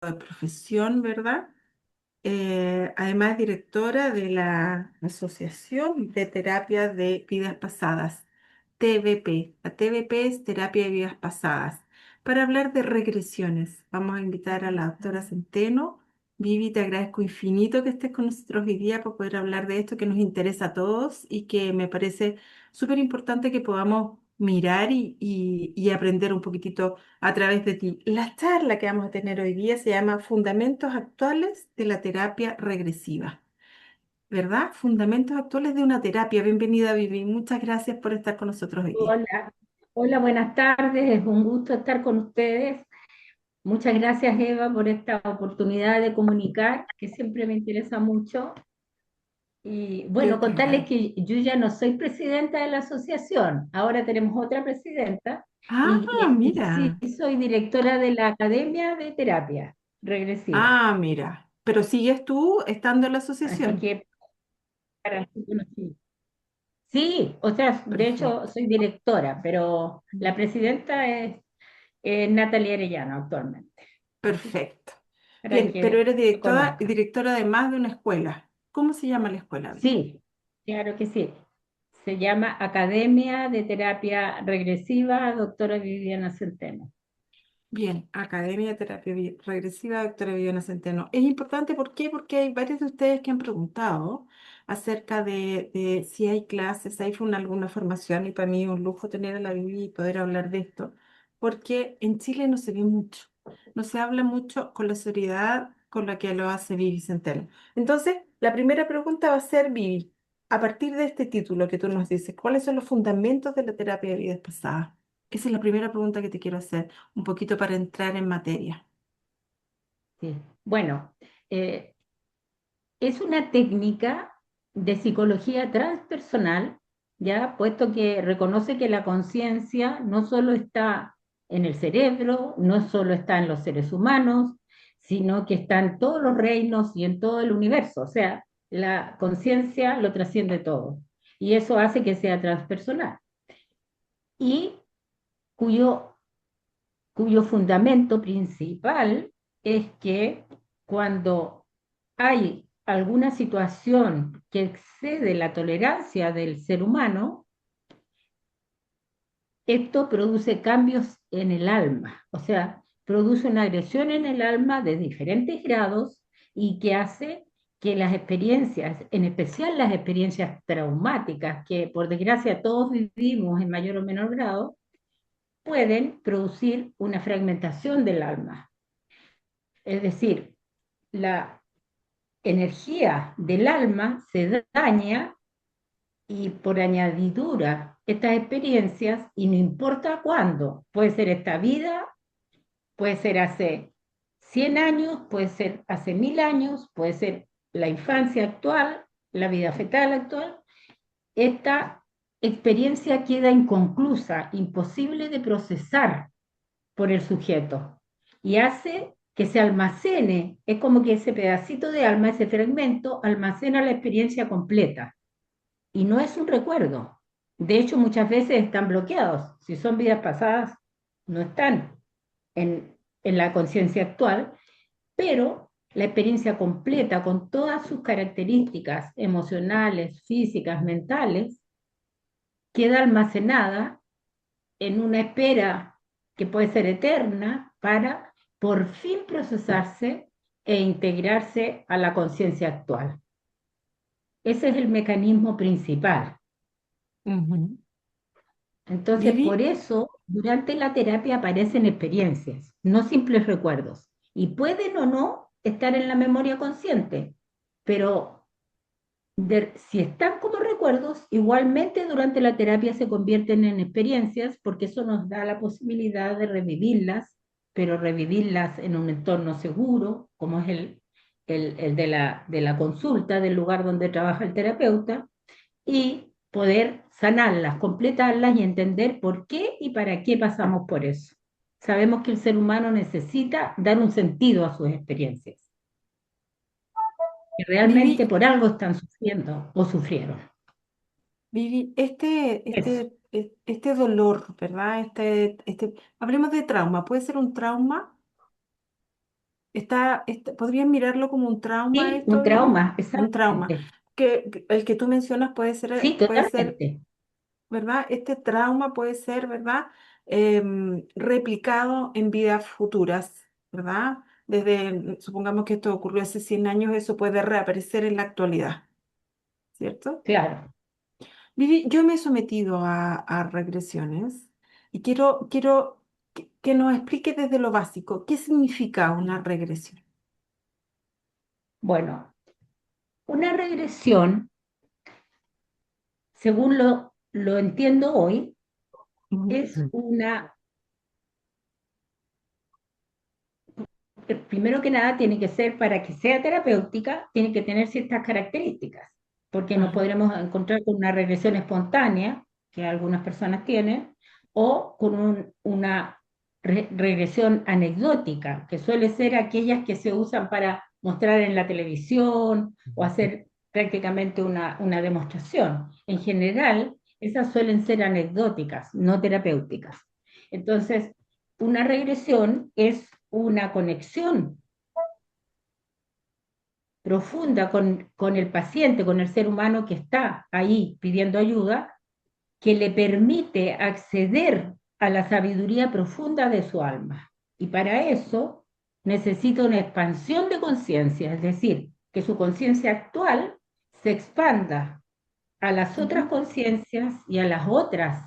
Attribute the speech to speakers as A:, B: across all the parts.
A: de profesión, ¿verdad? Además, directora de la Asociación de Terapia de Vidas Pasadas, TVP. La TVP es Terapia de Vidas Pasadas. Para hablar de regresiones, vamos a invitar a la doctora Centeno. Vivi, te agradezco infinito que estés con nosotros hoy día para poder hablar de esto que nos interesa a todos y que me parece súper importante que podamos mirar y aprender un poquitito a través de ti. La charla que vamos a tener hoy día se llama Fundamentos actuales de la terapia regresiva, ¿verdad? Fundamentos actuales de una terapia. Bienvenida, Vivi. Muchas gracias por estar con nosotros hoy día.
B: Hola, hola, buenas tardes. Es un gusto estar con ustedes. Muchas gracias, Eva, por esta oportunidad de comunicar, que siempre me interesa mucho. Y
A: Yo
B: bueno,
A: te
B: contarles
A: agradezco.
B: que yo ya no soy presidenta de la asociación, ahora tenemos otra presidenta
A: Ah,
B: y sí
A: mira.
B: soy directora de la Academia de Terapia Regresiva.
A: Ah, mira. Pero sigues tú estando en la
B: Así
A: asociación.
B: que para su conocimiento. Sí, o sea, de hecho
A: Perfecto.
B: soy directora, pero la presidenta es Natalia Arellano actualmente. Así
A: Perfecto.
B: para
A: Bien, pero
B: que
A: eres
B: lo conozcan.
A: directora además de una escuela. ¿Cómo se llama la escuela, Vivi?
B: Sí, claro que sí. Se llama Academia de Terapia Regresiva, doctora Viviana Centeno.
A: Bien, Academia de Terapia Regresiva, doctora Viviana Centeno. Es importante, ¿por qué? Porque hay varios de ustedes que han preguntado acerca de si hay clases, hay alguna formación, y para mí es un lujo tener a la Vivi y poder hablar de esto, porque en Chile no se ve mucho, no se habla mucho con la seriedad con la que lo hace Vivi Centeno. Entonces, la primera pregunta va a ser, Vivi, a partir de este título que tú nos dices, ¿cuáles son los fundamentos de la terapia de vidas pasadas? Esa es la primera pregunta que te quiero hacer un poquito para entrar en materia.
B: Sí. Bueno, eh, es una técnica de psicología transpersonal, ya puesto que reconoce que la conciencia no solo está en el cerebro, no solo está en los seres humanos, sino que está en todos los reinos y en todo el universo. O sea, la conciencia lo trasciende todo. Y eso hace que sea transpersonal. Y cuyo, cuyo fundamento principal es que cuando hay alguna situación que excede la tolerancia del ser humano, esto produce cambios en el alma, o sea, produce una agresión en el alma de diferentes grados y que hace que las experiencias, en especial las experiencias traumáticas, que por desgracia todos vivimos en mayor o menor grado, pueden producir una fragmentación del alma. Es decir, la energía del alma se daña y por añadidura estas experiencias, y no importa cuándo, puede ser esta vida, puede ser hace 100 años, puede ser hace 1000 años, puede ser la infancia actual, la vida fetal actual, esta experiencia queda inconclusa, imposible de procesar por el sujeto y hace que se almacene, es como que ese pedacito de alma, ese fragmento, almacena la experiencia completa y no es un recuerdo. De hecho, muchas veces están bloqueados. Si son vidas pasadas, no están en la conciencia actual, pero la experiencia completa con todas sus características emocionales, físicas, mentales, queda almacenada en una espera que puede ser eterna para por fin procesarse e integrarse a la conciencia actual. Ese es el mecanismo principal.
A: Ujú.
B: Entonces,
A: Vivi,
B: por eso, durante la terapia aparecen experiencias, no simples recuerdos, y pueden o no estar en la memoria consciente, pero si están como recuerdos, igualmente durante la terapia se convierten en experiencias porque eso nos da la posibilidad de revivirlas, pero revivirlas en un entorno seguro, como es el de la consulta, del lugar donde trabaja el terapeuta, y poder sanarlas, completarlas y entender por qué y para qué pasamos por eso. Sabemos que el ser humano necesita dar un sentido a sus experiencias, que realmente
A: Vivi,
B: por algo están sufriendo o sufrieron.
A: Vivi,
B: Eso.
A: este dolor, ¿verdad? Hablemos de trauma. ¿Puede ser un trauma? ¿podrías mirarlo como un trauma
B: Sí, un
A: esto, Vivi?
B: trauma,
A: Un trauma.
B: exactamente.
A: El que tú mencionas
B: Sí,
A: puede ser,
B: totalmente.
A: ¿verdad? Este trauma puede ser, ¿verdad? Replicado en vidas futuras, ¿verdad? Supongamos que esto ocurrió hace 100 años, eso puede reaparecer en la actualidad, ¿cierto?
B: Claro.
A: Vivi, yo me he sometido a regresiones y quiero que nos explique desde lo básico, ¿qué significa una regresión?
B: Bueno, una regresión, según lo entiendo hoy, es
A: Ujú.
B: primero que nada, tiene que ser, para que sea terapéutica, tiene que tener ciertas características, porque nos
A: Ajá.
B: podremos encontrar con una regresión espontánea, que algunas personas tienen, o con una regresión anecdótica, que suele ser aquellas que se usan para mostrar en la televisión o hacer prácticamente una demostración. En general, esas suelen ser anecdóticas, no terapéuticas. Entonces, una regresión es una conexión profunda con el paciente, con el ser humano que está ahí pidiendo ayuda, que le permite acceder a la sabiduría profunda de su alma. Y para eso necesita una expansión de conciencia, es decir, que su conciencia actual se expanda a las otras
A: Ujú.
B: conciencias y a las otras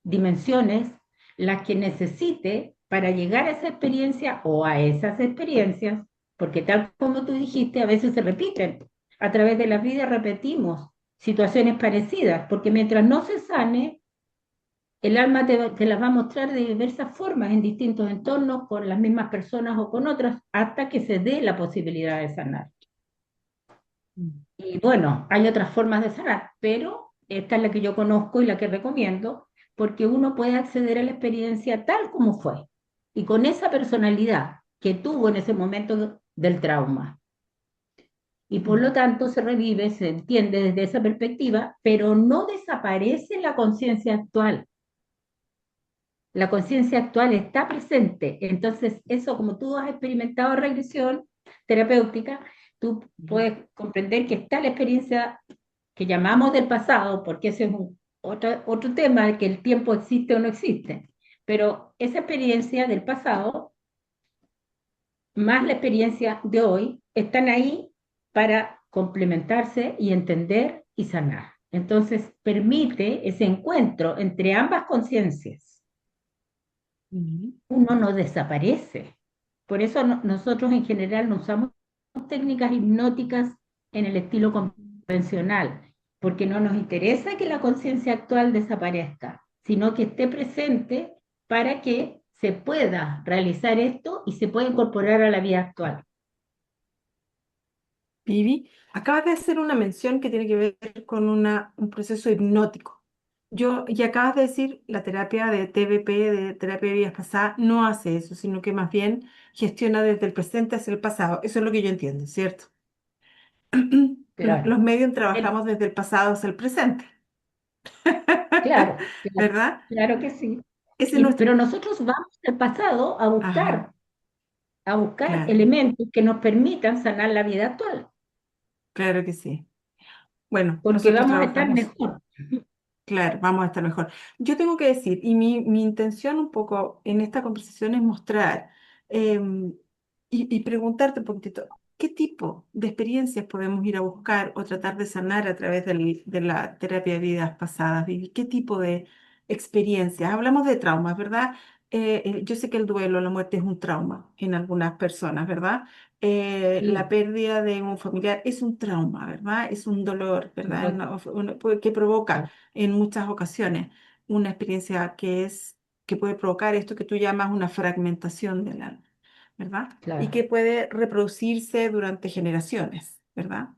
B: dimensiones, las que necesite para llegar a esa experiencia o a esas experiencias, porque tal como tú dijiste, a veces se repiten. A través de la vida repetimos situaciones parecidas, porque mientras no se sane, el alma te las va a mostrar de diversas formas, en distintos entornos, con las mismas personas o con otras, hasta que se dé la posibilidad de sanar. Y bueno, hay otras formas de sanar, pero esta es la que yo conozco y la que recomiendo, porque uno puede acceder a la experiencia tal como fue y con esa personalidad que tuvo en ese momento del trauma. Y por lo tanto se revive, se entiende desde esa perspectiva, pero no desaparece la conciencia actual. La conciencia actual está presente. Entonces, eso, como tú has experimentado regresión terapéutica, tú
A: Ujú.
B: puedes comprender que está la experiencia que llamamos del pasado, porque ese es otro tema, que el tiempo existe o no existe. Pero esa experiencia del pasado, más la experiencia de hoy, están ahí para complementarse y entender y sanar. Entonces, permite ese encuentro entre ambas conciencias.
A: Ujú.
B: Uno no desaparece. Por eso nosotros en general no usamos técnicas hipnóticas en el estilo convencional, porque no nos interesa que la conciencia actual desaparezca, sino que esté presente para que se pueda realizar esto y se pueda incorporar a la vida actual.
A: Vivi, acabas de hacer una mención que tiene que ver con un proceso hipnótico. Y acabas de decir, la terapia de TBP, de terapia de vidas pasadas, no hace eso, sino que más bien gestiona desde el presente hacia el pasado. Eso es lo que yo entiendo, ¿cierto? Los
B: Claro,
A: medios
B: el-
A: trabajamos desde el pasado hacia el presente,
B: claro, claro,
A: ¿verdad?
B: claro que sí.
A: Ese no es...
B: Pero nosotros vamos al pasado
A: Ajá,
B: a buscar
A: claro,
B: elementos que nos permitan sanar la vida actual,
A: claro que sí. Bueno,
B: porque
A: nosotros
B: vamos a estar
A: trabajamos.
B: mejor.
A: Claro, vamos a estar mejor. Yo tengo que decir, y mi intención un poco en esta conversación es mostrar em, y preguntarte un poquitito, ¿qué tipo de experiencias podemos ir a buscar o tratar de sanar a través de la terapia de vidas pasadas, Vivi? ¿Qué tipo de experiencias? Hablamos de traumas, ¿verdad? Yo sé que el duelo, la muerte es un trauma en algunas personas, ¿verdad? La
B: Sí,
A: pérdida de un familiar es un trauma, ¿verdad? Es un dolor, ¿verdad?
B: correcto,
A: Que provoca
B: claro,
A: en muchas ocasiones una experiencia que puede provocar esto que tú llamas una fragmentación del alma, ¿verdad? Y que
B: claro,
A: puede reproducirse durante generaciones, ¿verdad?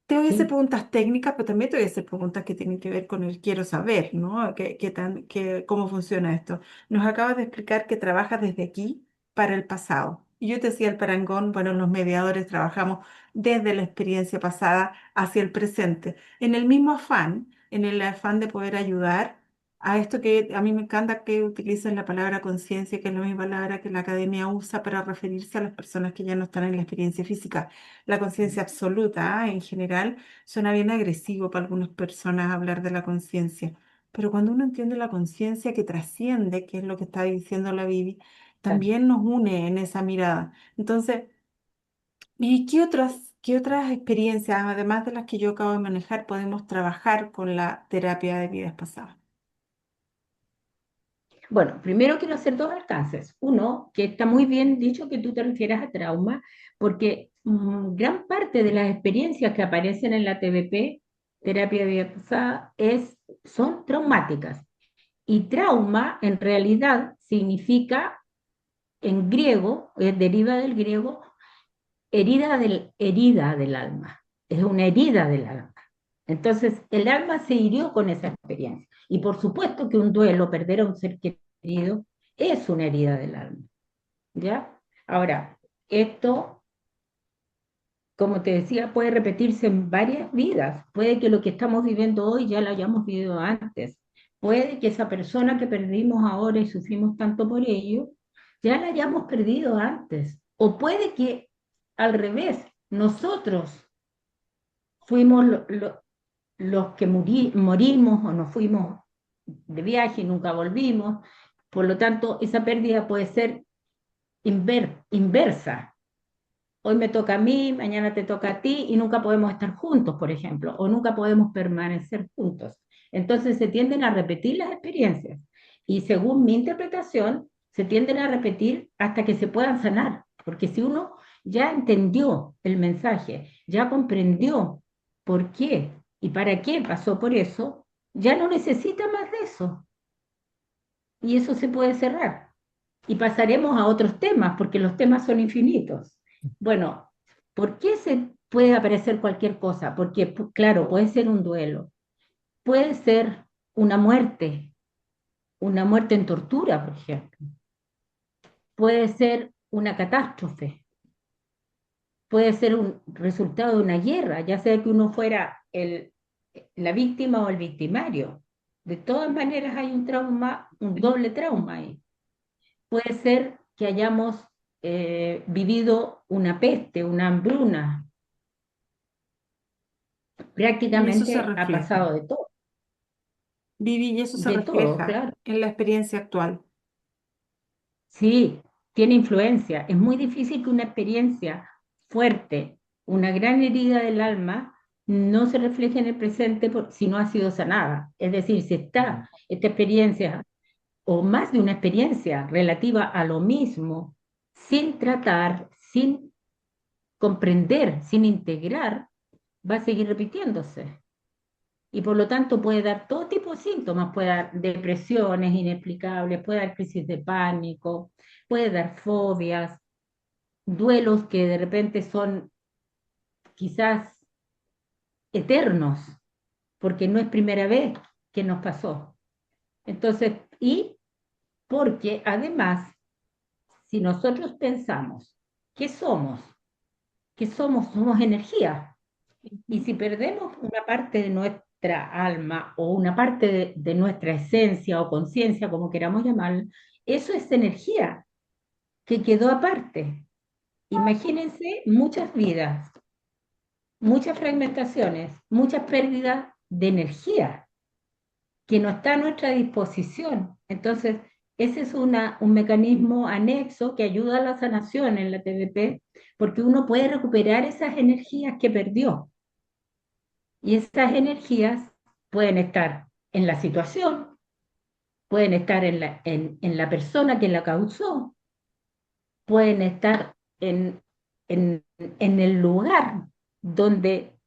A: Te voy a hacer
B: sí,
A: preguntas técnicas, pero también te voy a hacer preguntas que tienen que ver con el quiero saber, ¿no? ¿Cómo funciona esto? Nos acabas de explicar que trabajas desde aquí para el pasado. Y yo te decía el parangón, bueno, los mediadores trabajamos desde la experiencia pasada hacia el presente, en el mismo afán, en el afán de poder ayudar a esto que a mí me encanta que utilicen la palabra conciencia, que es la misma palabra que la academia usa para referirse a las personas que ya no están en la experiencia física. La conciencia absoluta, en general, suena bien agresivo para algunas personas hablar de la conciencia. Pero cuando uno entiende la conciencia que trasciende, que es lo que está diciendo la Bibi,
B: Claro.
A: también nos une en esa mirada. Entonces, ¿y qué otras experiencias, además de las que yo acabo de manejar, podemos trabajar con la terapia de vidas pasadas?
B: Bueno, primero quiero hacer dos alcances. Uno, que está muy bien dicho que tú te refieras a trauma, porque gran parte de las experiencias que aparecen en la TBP, terapia de vida pasada, son traumáticas. Y trauma en realidad significa en griego, deriva del griego, herida del alma. Es una herida del alma. Entonces, el alma se hirió con esa experiencia. Y por supuesto que un duelo, perder a un ser querido, es una herida del alma. ¿Ya? Ahora, esto, como te decía, puede repetirse en varias vidas. Puede que lo que estamos viviendo hoy ya lo hayamos vivido antes. Puede que esa persona que perdimos ahora y sufrimos tanto por ello, ya la hayamos perdido antes. O puede que al revés, nosotros fuimos los que morimos o nos fuimos de viaje y nunca volvimos. Por lo tanto, esa pérdida puede ser inversa. Hoy me toca a mí, mañana te toca a ti y nunca podemos estar juntos, por ejemplo, o nunca podemos permanecer juntos. Entonces se tienden a repetir las experiencias y según mi interpretación, se tienden a repetir hasta que se puedan sanar, porque si uno ya entendió el mensaje, ya comprendió por qué y para qué pasó por eso, ya no necesita más de eso y eso se puede cerrar y pasaremos a otros temas, porque los temas son infinitos. Bueno, ¿por qué se puede aparecer cualquier cosa? Porque, claro, puede ser un duelo, puede ser una muerte en tortura, por ejemplo, puede ser una catástrofe, puede ser un resultado de una guerra, ya sea que uno fuera la víctima o el victimario. De todas maneras hay un trauma, un doble trauma ahí. Puede ser que hayamos vivido una peste, una hambruna,
A: Y eso se
B: prácticamente ha
A: refleja.
B: pasado
A: Vivi, y eso se
B: de todo,
A: refleja
B: claro.
A: en la experiencia actual.
B: Sí, tiene influencia. Es muy difícil que una experiencia fuerte, una gran herida del alma, no se refleje en el presente si no ha sido sanada. Es decir, si está esta experiencia o más de una experiencia relativa a lo mismo, sin tratar, sin comprender, sin integrar, va a seguir repitiéndose. Y por lo tanto puede dar todo tipo de síntomas, puede dar depresiones inexplicables, puede dar crisis de pánico, puede dar fobias, duelos que de repente son quizás eternos, porque no es primera vez que nos pasó. Entonces, y porque además, si nosotros pensamos que somos, somos energía, y
A: Ujú.
B: si perdemos una parte de nuestra alma o una parte de nuestra esencia o conciencia, como queramos llamarlo, eso es energía que quedó aparte. Imagínense muchas vidas, muchas fragmentaciones, muchas pérdidas de energía que no está a nuestra disposición. Entonces, ese es un mecanismo anexo que ayuda a la sanación en la TBP, porque uno puede recuperar esas energías que perdió. Y esas energías pueden estar en la situación, pueden estar en la persona que la causó, pueden estar en el lugar donde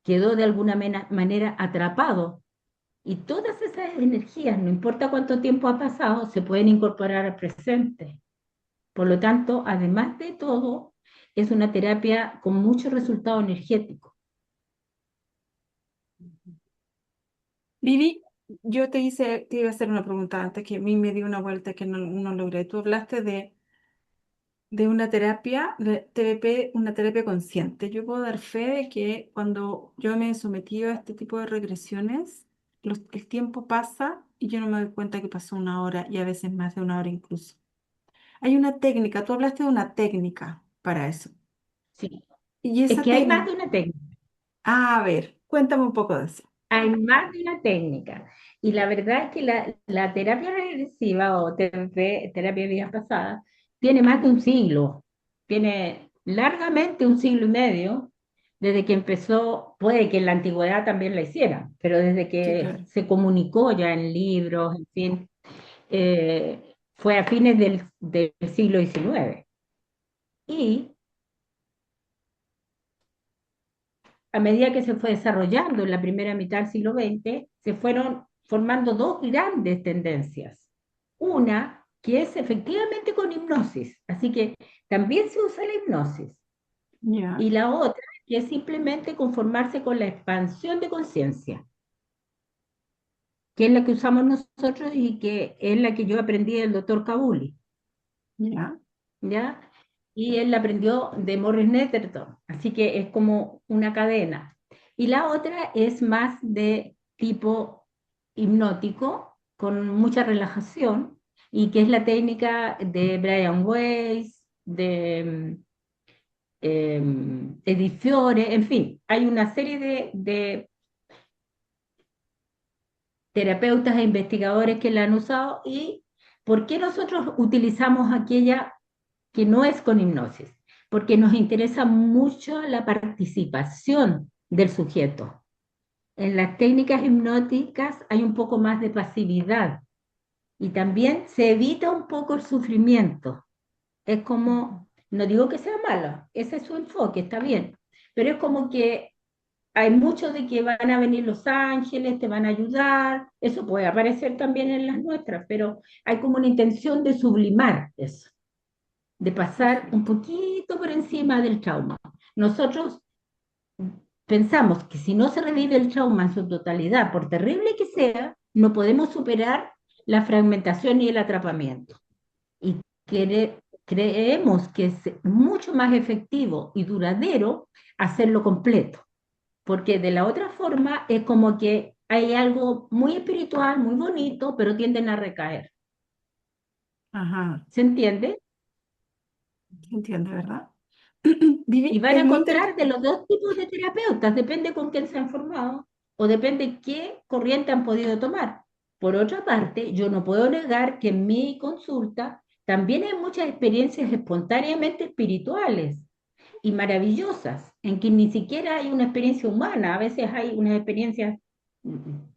B: quedó de alguna manera atrapado. Y todas esas energías, no importa cuánto tiempo ha pasado, se pueden incorporar al presente. Por lo tanto, además de todo, es una terapia con mucho resultado energético.
A: Vivi, yo te iba a hacer una pregunta antes que a mí me dio una vuelta que no logré. Tú hablaste de una terapia, de TBP, una terapia consciente. Yo puedo dar fe de que cuando yo me he sometido a este tipo de regresiones, el tiempo pasa y yo no me doy cuenta que pasó una hora y a veces más de una hora incluso. Hay una técnica, tú hablaste de una técnica para eso.
B: Sí.
A: Y
B: Es
A: esa
B: que hay más
A: técnica,
B: de una técnica.
A: a ver, cuéntame un poco de eso.
B: Hay más de una técnica. Y la verdad es que la terapia regresiva o TRP, terapia de vidas pasadas, tiene más de un siglo. Tiene largamente un siglo y medio desde que empezó, puede que en la antigüedad también la hicieran, pero desde
A: Sí,
B: que
A: claro.
B: se comunicó ya en libros, en fin, fue a fines del siglo XIX. Y a medida que se fue desarrollando en la primera mitad del siglo XX, se fueron formando dos grandes tendencias. Una que es efectivamente con hipnosis, así que también se usa la hipnosis.
A: Ya,
B: Y la otra que es simplemente conformarse con la expansión de conciencia, que es la que usamos nosotros y que es la que yo aprendí del doctor Kabuli,
A: ya,
B: ¿ya? Y él la aprendió de Morris Netterton, así que es como una cadena. Y la otra es más de tipo hipnótico, con mucha relajación, y que es la técnica de Brian Weiss, de Edith Fiore, en fin, hay una serie de terapeutas e investigadores que la han usado. ¿Y por qué nosotros utilizamos aquella que no es con hipnosis? Porque nos interesa mucho la participación del sujeto. En las técnicas hipnóticas hay un poco más de pasividad y también se evita un poco el sufrimiento. Es como, no digo que sea malo, ese es su enfoque, está bien, pero es como que hay mucho de que van a venir los ángeles, te van a ayudar, eso puede aparecer también en las nuestras, pero hay como una intención de sublimar eso, de pasar un
A: perfecto.
B: poquito por encima del trauma. Nosotros pensamos que si no se revive el trauma en su totalidad, por terrible que sea, no podemos superar la fragmentación y el atrapamiento. Y creemos que es mucho más efectivo y duradero hacerlo completo, porque de la otra forma es como que hay algo muy espiritual, muy bonito, pero tienden a recaer.
A: Ajá,
B: ¿Se entiende?
A: se entiende, ¿verdad?
B: Y
A: Vivi,
B: van a
A: es muy
B: encontrar
A: interesante.
B: de los dos tipos de terapeutas, depende con quién se han formado o depende qué corriente han podido tomar. Por otra parte, yo no puedo negar que en mi consulta también hay muchas experiencias espontáneamente espirituales y maravillosas, en que ni siquiera hay una experiencia humana, a veces hay unas experiencias,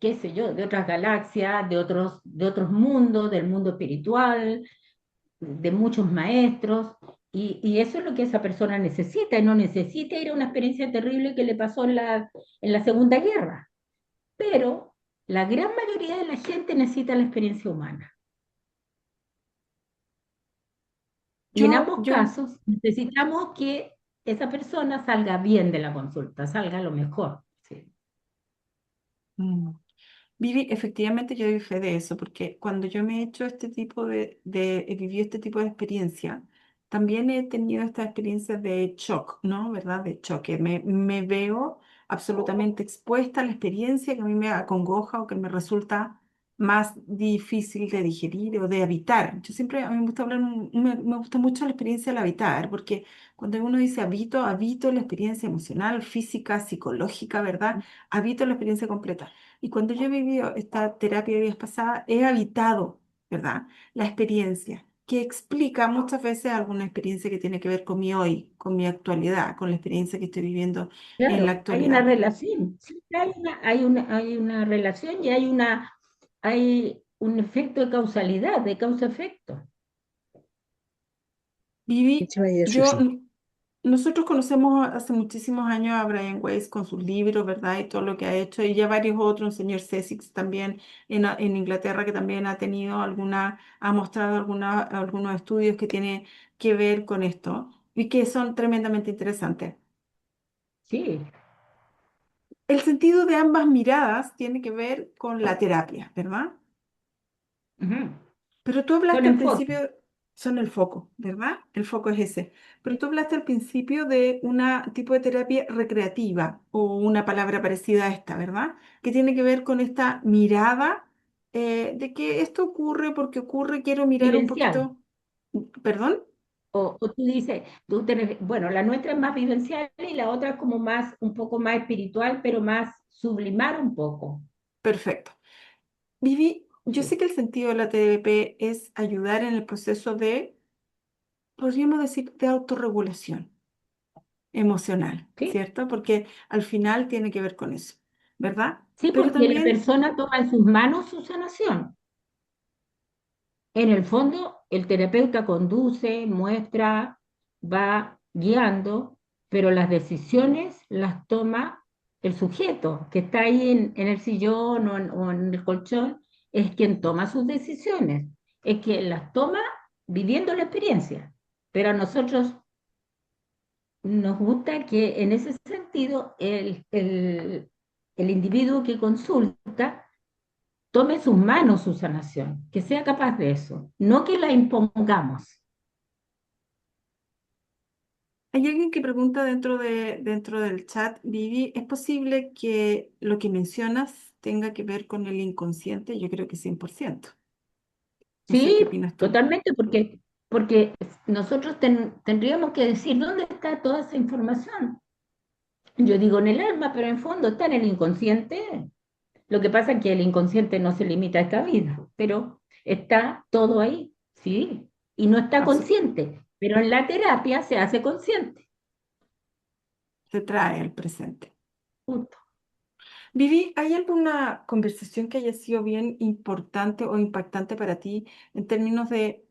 B: qué sé yo, de otras galaxias, de otros mundos, del mundo espiritual, de muchos maestros, y eso es lo que esa persona necesita, y no necesita ir a una experiencia terrible que le pasó en la Segunda Guerra, pero la gran mayoría de la gente necesita la experiencia humana. Y en
A: Yo,
B: ambos
A: yo,
B: casos necesitamos que esa persona salga bien de la consulta, salga lo mejor. Sí.
A: mm, Vivi, efectivamente yo doy fe de eso, porque cuando yo me he hecho este tipo he vivido este tipo de experiencia, también he tenido estas experiencias de shock, ¿no? ¿Verdad? De choque. Me veo absolutamente expuesta a la experiencia que a mí me acongoja o que me resulta más difícil de digerir o de habitar. Yo siempre, a mí me gusta hablar, me gusta mucho la experiencia del habitar, porque cuando uno dice habito, habito la experiencia emocional, física, psicológica, ¿verdad? Habito la experiencia completa. Y cuando yo he vivido esta terapia de vidas pasadas, he habitado, ¿verdad? La experiencia, que explica muchas veces alguna experiencia que tiene que ver con mi hoy, con mi actualidad, con la experiencia que estoy viviendo en la
B: Claro, hay una
A: actualidad.
B: relación, siempre hay una relación y hay un efecto de causalidad, de causa-efecto.
A: Viví, nosotros conocemos hace muchísimos años a Brian Weiss con sus libros, ¿verdad? Y todo lo que ha hecho, y ya varios otros, el señor Sesix también en Inglaterra, que también ha tenido ha mostrado algunos estudios que tienen que ver con esto y que son tremendamente interesantes.
B: Sí,
A: El sentido de ambas miradas tiene que ver con la terapia, ¿verdad?
B: ujú.
A: Pero tú
B: Son
A: hablaste al principio,
B: enfoques.
A: son el foco, ¿verdad? El foco es ese. Pero tú hablaste al principio de un tipo de terapia recreativa o una palabra parecida a esta, ¿verdad? Que tiene que ver con esta mirada de que esto ocurre porque ocurre, quiero mirar un
B: Vivencial.
A: poquito, ¿perdón?
B: O tú dices, bueno, la nuestra es más vivencial y la otra es como más, un poco más espiritual, pero más sublimar un poco.
A: Perfecto. Vivi, yo sé
B: Sí.
A: que el sentido de la TDP es ayudar en el proceso de, podríamos decir, de autorregulación emocional,
B: ¿Sí?
A: ¿cierto? Porque al final tiene que ver con eso, ¿verdad?
B: Sí,
A: Pero
B: porque la
A: también
B: persona toma en sus manos su sanación. En el fondo, el terapeuta conduce, muestra, va guiando, pero las decisiones las toma el sujeto que está ahí en el sillón o en el colchón, es quien toma sus decisiones, es quien las toma viviendo la experiencia. Pero a nosotros nos gusta que en ese sentido el individuo que consulta tome en sus manos su sanación, que sea capaz de eso, no que la impongamos.
A: hay alguien que pregunta dentro del chat, Vivi, ¿es posible que lo que mencionas tenga que ver con el inconsciente? Yo creo que 100%. No sé qué
B: Sí,
A: opinas tú.
B: totalmente, porque nosotros tendríamos que decir dónde está toda esa información. Yo digo en el alma, pero en fondo está en el inconsciente. Lo que pasa es que el inconsciente no se limita a esta vida, pero está todo ahí, ¿sí? Y no está
A: Absu-
B: consciente, pero en la terapia se hace consciente.
A: Se trae al presente.
B: Punto.
A: Vivi, ¿hay alguna conversación que haya sido bien importante o impactante para ti en términos de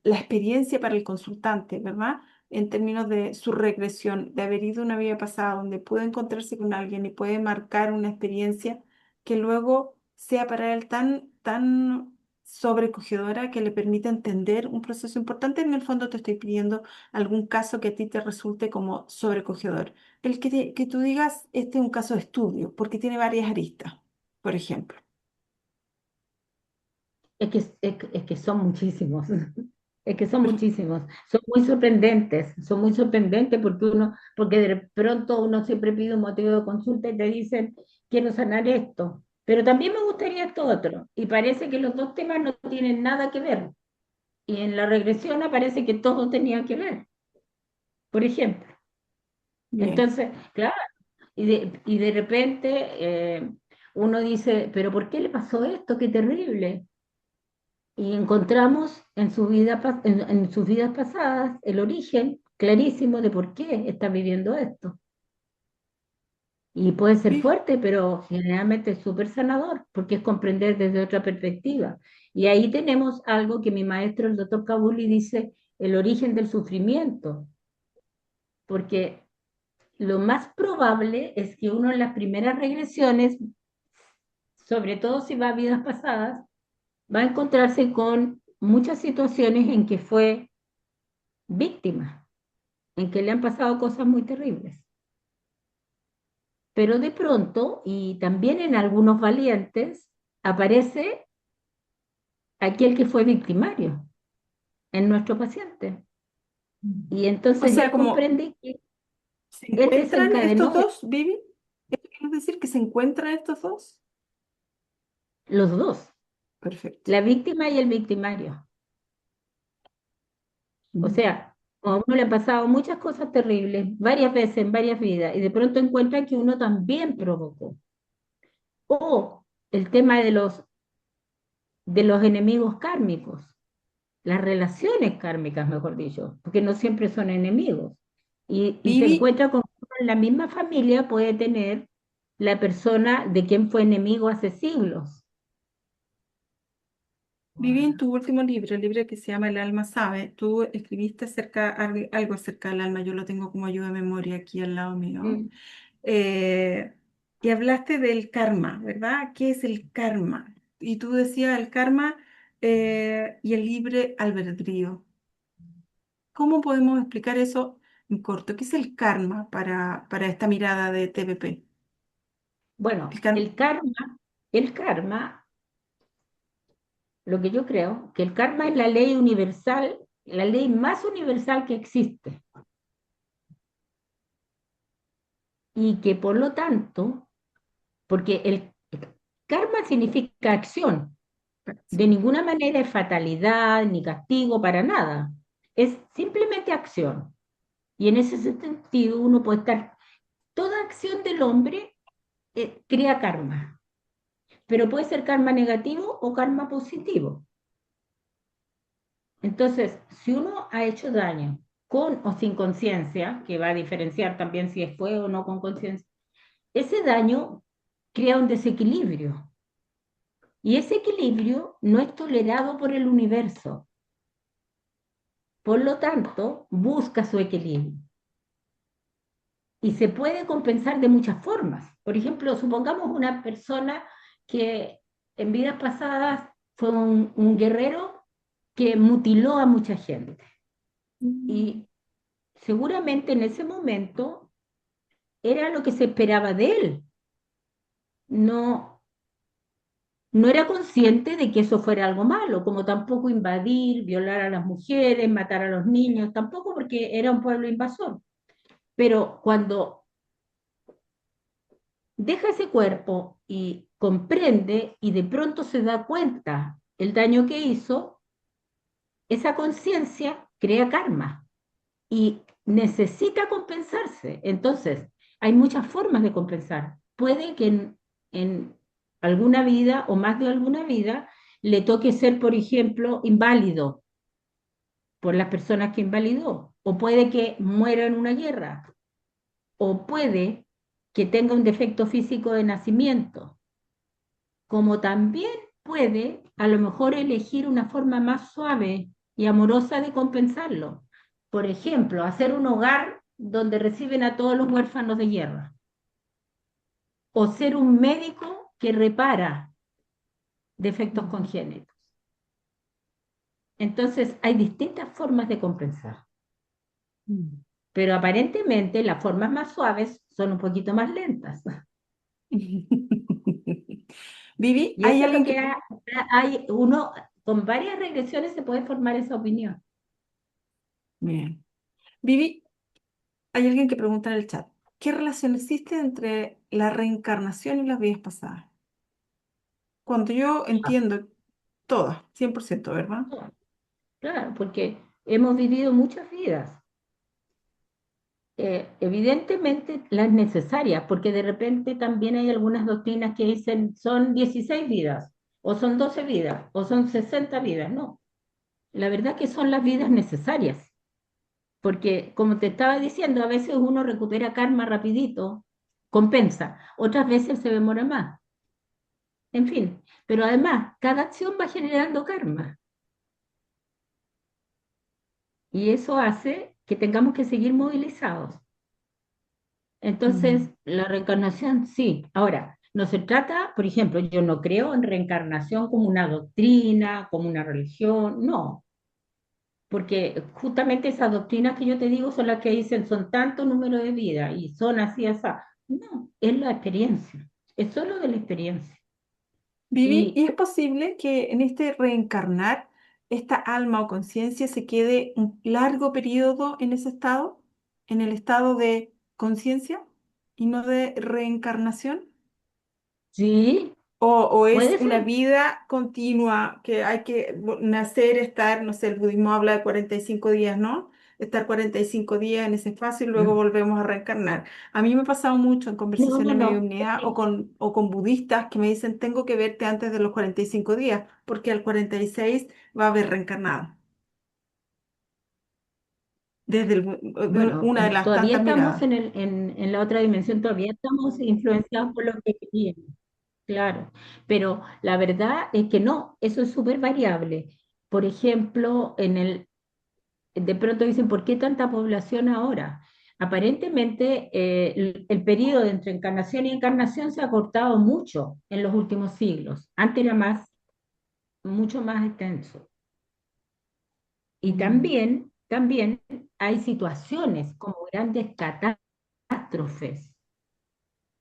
A: la experiencia para el consultante, ¿verdad? En términos de su regresión, de haber ido a una vida pasada donde puede encontrarse con alguien y puede marcar una experiencia que luego sea para él tan sobrecogedora que le permita entender un proceso importante. En el fondo te estoy pidiendo algún caso que a ti te resulte como sobrecogedor. El que tú digas, este es un caso de estudio, porque tiene varias aristas, por ejemplo.
B: Es que son muchísimos, es que son
A: Per-
B: muchísimos, son muy sorprendentes porque de pronto uno siempre pide un motivo de consulta y te dicen, quiero sanar esto, pero también me gustaría esto otro, y parece que los dos temas no tienen nada que ver, y en la regresión aparece que todo tenía que ver, por ejemplo.
A: Bien,
B: Entonces, claro, y de repente uno dice, pero ¿por qué le pasó esto? Qué terrible. Y encontramos en sus vidas pasadas el origen clarísimo de por qué está viviendo esto. Y puede ser
A: Vi-
B: fuerte, pero generalmente es súper sanador, porque es comprender desde otra perspectiva. Y ahí tenemos algo que mi maestro, el doctor Kabuli, dice, el origen del sufrimiento, porque lo más probable es que uno en las primeras regresiones, sobre todo si va a vidas pasadas, va a encontrarse con muchas situaciones en que fue víctima, en que le han pasado cosas muy terribles. Pero de pronto, y también en algunos valientes, aparece aquel que fue victimario en nuestro paciente. Y
A: o
B: entonces
A: sea,
B: él
A: como
B: comprende que
A: se
B: él
A: encuentran estos
B: desencadenó
A: dos, Vivi, ¿esto quiere decir que se encuentran estos dos?
B: los dos,
A: Perfecto.
B: la víctima y el victimario. O
A: Mm.
B: sea, a uno le han pasado muchas cosas terribles, varias veces en varias vidas, y de pronto encuentra que uno también provocó. O el tema de los enemigos kármicos, las relaciones kármicas, mejor dicho, porque no siempre son enemigos. Y se
A: Vivi,
B: encuentra con que en la misma familia puede tener la persona de quien fue enemigo hace siglos.
A: Vivi, en tu último libro, el libro que se llama El alma sabe, tú escribiste algo acerca del alma, yo lo tengo como ayuda de memoria aquí al lado mío.
B: Mm.
A: eh, y hablaste del karma, ¿verdad? ¿Qué es el karma? Y tú decías el karma y el libre albedrío. ¿Cómo podemos explicar eso en corto? ¿Qué es el karma para esta mirada de TVP? El
B: Bueno,
A: karma,
B: el karma lo que yo creo, que el karma es la ley universal, la ley más universal que existe, y que por lo tanto, porque el karma significa acción, de
A: acción.
B: ninguna manera es fatalidad ni castigo para nada, es simplemente acción. Y en ese sentido uno puede estar, toda acción del hombre crea karma, pero puede ser karma negativo o karma positivo. Entonces, si uno ha hecho daño con o sin conciencia, que va a diferenciar también si fue o no con conciencia, ese daño crea un desequilibrio y ese equilibrio no es tolerado por el universo. Por lo tanto, busca su equilibrio y se puede compensar de muchas formas. Por ejemplo, supongamos una persona que en vidas pasadas fue un guerrero que mutiló a mucha gente
A: Mm.
B: y seguramente en ese momento era lo que se esperaba de él. No, no era consciente de que eso fuera algo malo, como tampoco invadir, violar a las mujeres, matar a los niños, tampoco porque era un pueblo invasor. Pero cuando deja ese cuerpo y comprende y de pronto se da cuenta el daño que hizo, esa conciencia crea karma y necesita compensarse. Entonces, hay muchas formas de compensar. Puede que en alguna vida o más de alguna vida le toque ser, por ejemplo, inválido por las personas que invalidó, o puede que muera en una guerra, o puede que tenga un defecto físico de nacimiento, como también puede a lo mejor elegir una forma más suave y amorosa de compensarlo. Por ejemplo, hacer un hogar donde reciben a todos los huérfanos de guerra, o ser un médico que repara defectos
A: Ujú.
B: congénitos. Entonces, hay distintas formas de compensar,
A: Mm.
B: pero aparentemente las formas más suaves son un poquito más lentas.
A: Vivi,
B: Y
A: ¿hay
B: eso es lo
A: alguien
B: que
A: que...
B: hay uno, con varias regresiones se puede formar esa opinión.
A: Bien. Vivi, hay alguien que pregunta en el chat, ¿qué relación existe entre la reencarnación y las vidas pasadas? Cuando yo entiendo todas, 100%, ¿verdad?
B: Claro, porque hemos vivido muchas vidas, evidentemente las necesarias, porque de repente también hay algunas doctrinas que dicen son 16 vidas, o son 12 vidas, o son 60 vidas. No, la verdad que son las vidas necesarias, porque como te estaba diciendo, a veces uno recupera karma rapidito, compensa, otras veces se demora más, en fin, pero además cada acción va generando karma y eso hace que tengamos que seguir movilizados.
A: Mm.
B: Entonces, la reencarnación sí. Ahora, no se trata, por ejemplo, yo no creo en reencarnación como una doctrina, como una religión, no, porque justamente esas doctrinas que yo te digo son las que dicen son tanto número de vidas y son así, así. No, es la experiencia, es solo de la experiencia.
A: Vivi, ¿y
B: Y
A: es posible que en este reencarnar esta alma o conciencia se quede un largo periodo en ese estado, en el estado de conciencia y no de reencarnación?
B: sí,
A: O es
B: puede
A: una
B: ser.
A: vida continua que hay que nacer, estar, no sé, el budismo habla de 45 días, ¿no? Estar 45 días en ese espacio y luego
B: No,
A: volvemos a reencarnar. A mí me ha pasado mucho en
B: no,
A: conversaciones de
B: no.
A: mediunidad o con budistas que me dicen, tengo que verte antes de los 45 días, porque al 46 va a haber reencarnado. Desde
B: Bueno,
A: una de las
B: todavía
A: tantas
B: estamos
A: miradas.
B: en la otra dimensión, todavía estamos influenciados por lo que queríamos. Claro, pero la verdad es que no, eso es súper variable. Por ejemplo, de pronto dicen, ¿por qué tanta población ahora? Aparentemente, el periodo entre encarnación y encarnación se ha cortado mucho en los últimos siglos. Antes era mucho más extenso. Y
A: Mm.
B: también hay situaciones como grandes catástrofes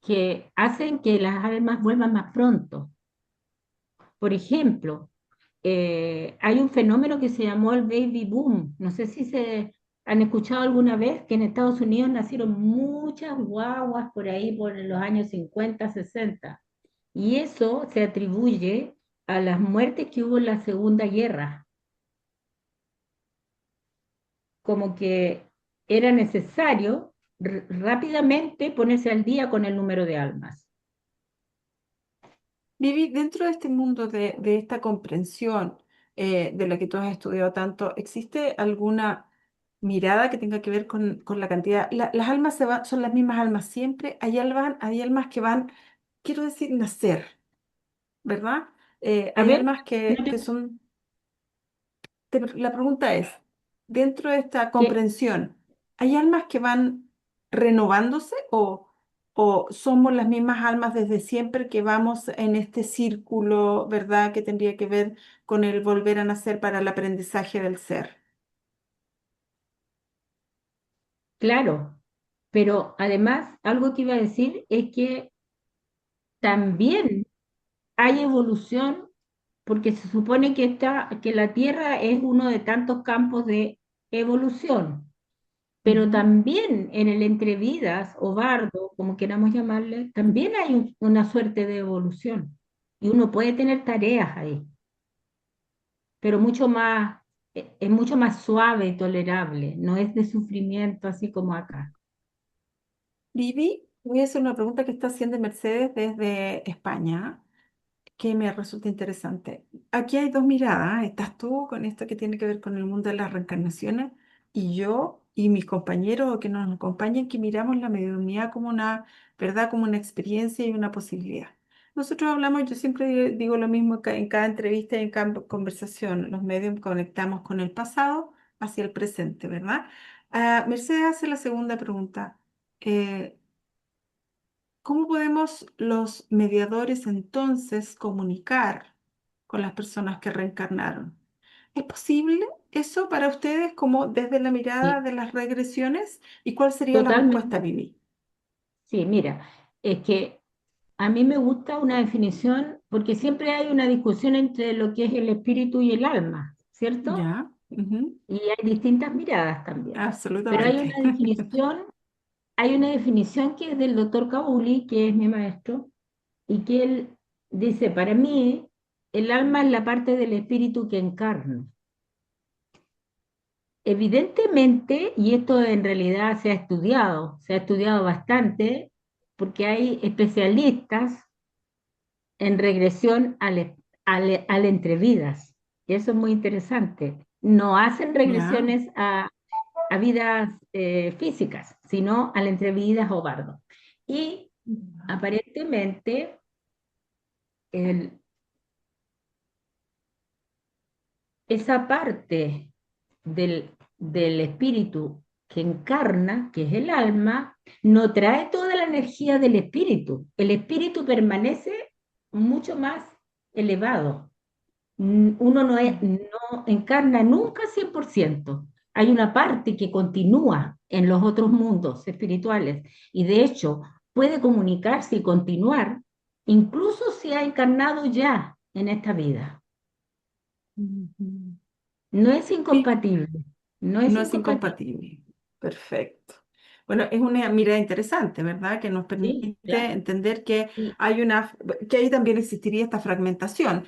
B: que hacen que las almas vuelvan más pronto. Por ejemplo, hay un fenómeno que se llamó el baby boom. No sé si se han escuchado alguna vez que en Estados Unidos nacieron muchas guaguas por ahí por los años 50, 60. Y eso se atribuye a las muertes que hubo en la Segunda Guerra, como que era necesario rápidamente ponerse al día con el número de almas.
A: Vivi, dentro de este mundo de esta comprensión de la que tú has estudiado tanto, ¿existe alguna mirada que tenga que ver con la cantidad? Las almas son las mismas almas siempre. Hay almas que van, quiero decir, nacer, ¿verdad?
B: A
A: Hay
B: ver,
A: almas
B: no
A: que
B: te-
A: son. La pregunta es, dentro de esta
B: que,
A: comprensión, ¿hay almas que van renovándose o somos las mismas almas desde siempre que vamos en este círculo, ¿verdad? Que tendría que ver con el volver a nacer para el aprendizaje del ser.
B: claro, pero además algo que iba a decir es que también hay evolución porque se supone que la Tierra es uno de tantos campos de evolución, pero
A: Ujú.
B: también en el entrevidas o bardo, como queramos llamarle, también hay una suerte de evolución y uno puede tener tareas ahí, pero mucho más, es mucho más suave y tolerable, no es de sufrimiento así como acá.
A: Vivi, voy a hacer una pregunta que está haciendo Mercedes desde España, que me resulta interesante. Aquí hay dos miradas. Estás tú con esto que tiene que ver con el mundo de las reencarnaciones y yo y mis compañeros que nos acompañan que miramos la mediunidad como una verdad, como una experiencia y una posibilidad. Nosotros hablamos, yo siempre digo lo mismo en cada entrevista y en cada conversación. Los medios conectamos con el pasado hacia el presente, ¿verdad? Mercedes hace la segunda pregunta. Eh, ¿Cómo podemos los mediadores entonces comunicar con las personas que reencarnaron? ¿Es posible eso para ustedes como desde la mirada
B: Sí,
A: de las regresiones? ¿Y cuál sería la respuesta,
B: totalmente.
A: Vivi?
B: Sí, mira, es que a mí me gusta una definición porque siempre hay una discusión entre lo que es el espíritu y el alma, ¿cierto?
A: Ya, ujú,
B: Y hay distintas miradas también. Pero
A: absolutamente.
B: hay una definición que es del doctor Kabuli, que es mi maestro, y que él dice, para mí, el alma es la parte del espíritu que encarna. Evidentemente, y esto en realidad se ha estudiado bastante, porque hay especialistas en regresión al entrevidas. Y eso es muy interesante. No hacen
A: Ya.
B: regresiones a vidas físicas, sino al entrevidas o bardo. Y aparentemente el- esa parte del espíritu que encarna, que es el alma, no trae toda la energía del espíritu. El espíritu permanece mucho más elevado. Uno no encarna nunca 100%. Hay una parte que continúa en los otros mundos espirituales y de hecho puede comunicarse y continuar incluso si ha encarnado ya en esta vida.
A: Ujú.
B: No es
A: Vi-
B: incompatible, no es
A: No es
B: incompatible.
A: incompatible. Perfecto. Bueno, es una mirada interesante, ¿verdad? Que nos
B: Sí,
A: permite
B: claro.
A: entender que
B: Y
A: que ahí también existiría esta fragmentación.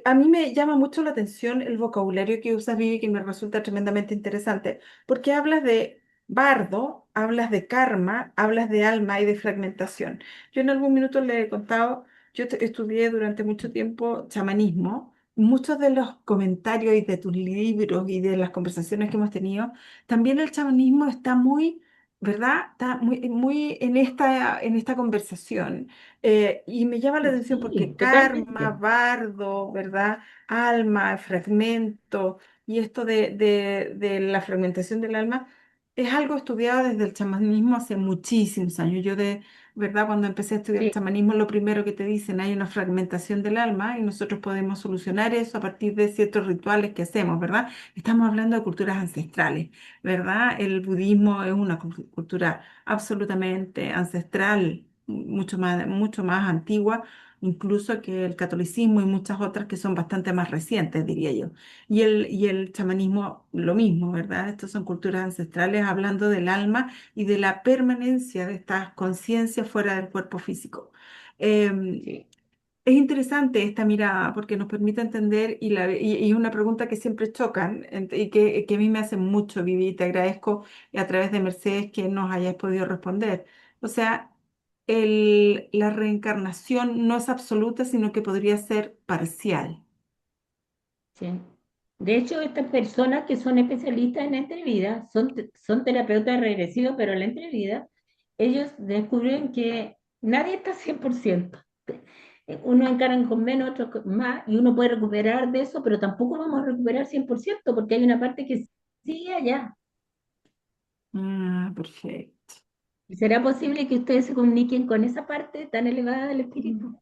A: A mí me llama mucho la atención el vocabulario que usas, Vivi, que me resulta tremendamente interesante, porque hablas de bardo, hablas de karma, hablas de alma y de fragmentación. Yo en algún minuto le he contado, estudié durante mucho tiempo chamanismo. Muchos de los comentarios y de tus libros y de las conversaciones que hemos tenido también el chamanismo está muy, ¿verdad? Está muy en esta conversación. Y me llama la atención porque
B: sí,
A: karma,
B: totalmente.
A: bardo, ¿verdad? Alma, fragmento, y esto de la fragmentación del alma es algo estudiado desde el chamanismo hace muchísimos años. ¿Verdad? Cuando empecé a estudiar
B: Sí,
A: chamanismo, lo primero que te dicen, hay una fragmentación del alma y nosotros podemos solucionar eso a partir de ciertos rituales que hacemos, ¿verdad? Estamos hablando de culturas ancestrales. ¿Verdad? El budismo es una cultura absolutamente ancestral, mucho más antigua, incluso que el catolicismo y muchas otras que son bastante más recientes, diría yo. Y el chamanismo, lo mismo, ¿verdad? Estas son culturas ancestrales hablando del alma y de la permanencia de estas conciencias fuera del cuerpo físico. Em,
B: Sí,
A: es interesante esta mirada porque nos permite entender y una pregunta que siempre chocan y que a mí me hace mucho, Vivi, y te agradezco a través de Mercedes que nos hayas podido responder. O sea, la reencarnación no es absoluta, sino que podría ser parcial.
B: sí. De hecho, estas personas que son especialistas en entrevida, son terapeutas regresivos, pero en la entrevida, ellos descubren que nadie está 100%. Uno encaran con menos, otros con más, y uno puede recuperar de eso, pero tampoco vamos a recuperar 100% porque hay una parte que sigue allá.
A: Ah, perfecto.
B: ¿Y será posible que ustedes se comuniquen con esa parte tan elevada del espíritu?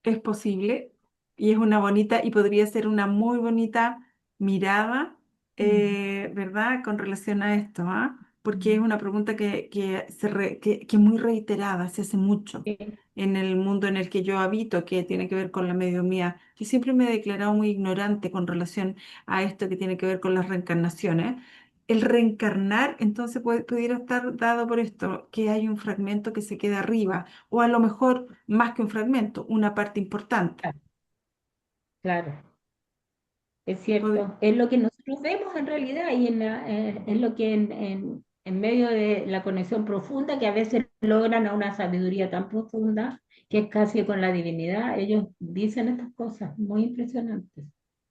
A: Es posible y es una bonita y podría ser una muy bonita mirada,
B: Mm,
A: ¿verdad? Con relación a esto, ¿ah? Porque es
B: mm.
A: una pregunta que es muy reiterada, se hace mucho
B: Sí,
A: en el mundo en el que yo habito, que tiene que ver con la mediumía. Yo siempre me he declarado muy ignorante con relación a esto que tiene que ver con las reencarnaciones. El reencarnar, entonces, pudiera estar dado por esto, que hay un fragmento que se queda arriba o a lo mejor más que un fragmento, una parte importante.
B: claro, claro. Es
A: Pod-
B: cierto, es lo que nosotros vemos en realidad y es lo que en medio de la conexión profunda que a veces logran a una sabiduría tan profunda que es casi con la divinidad, ellos dicen estas cosas muy impresionantes,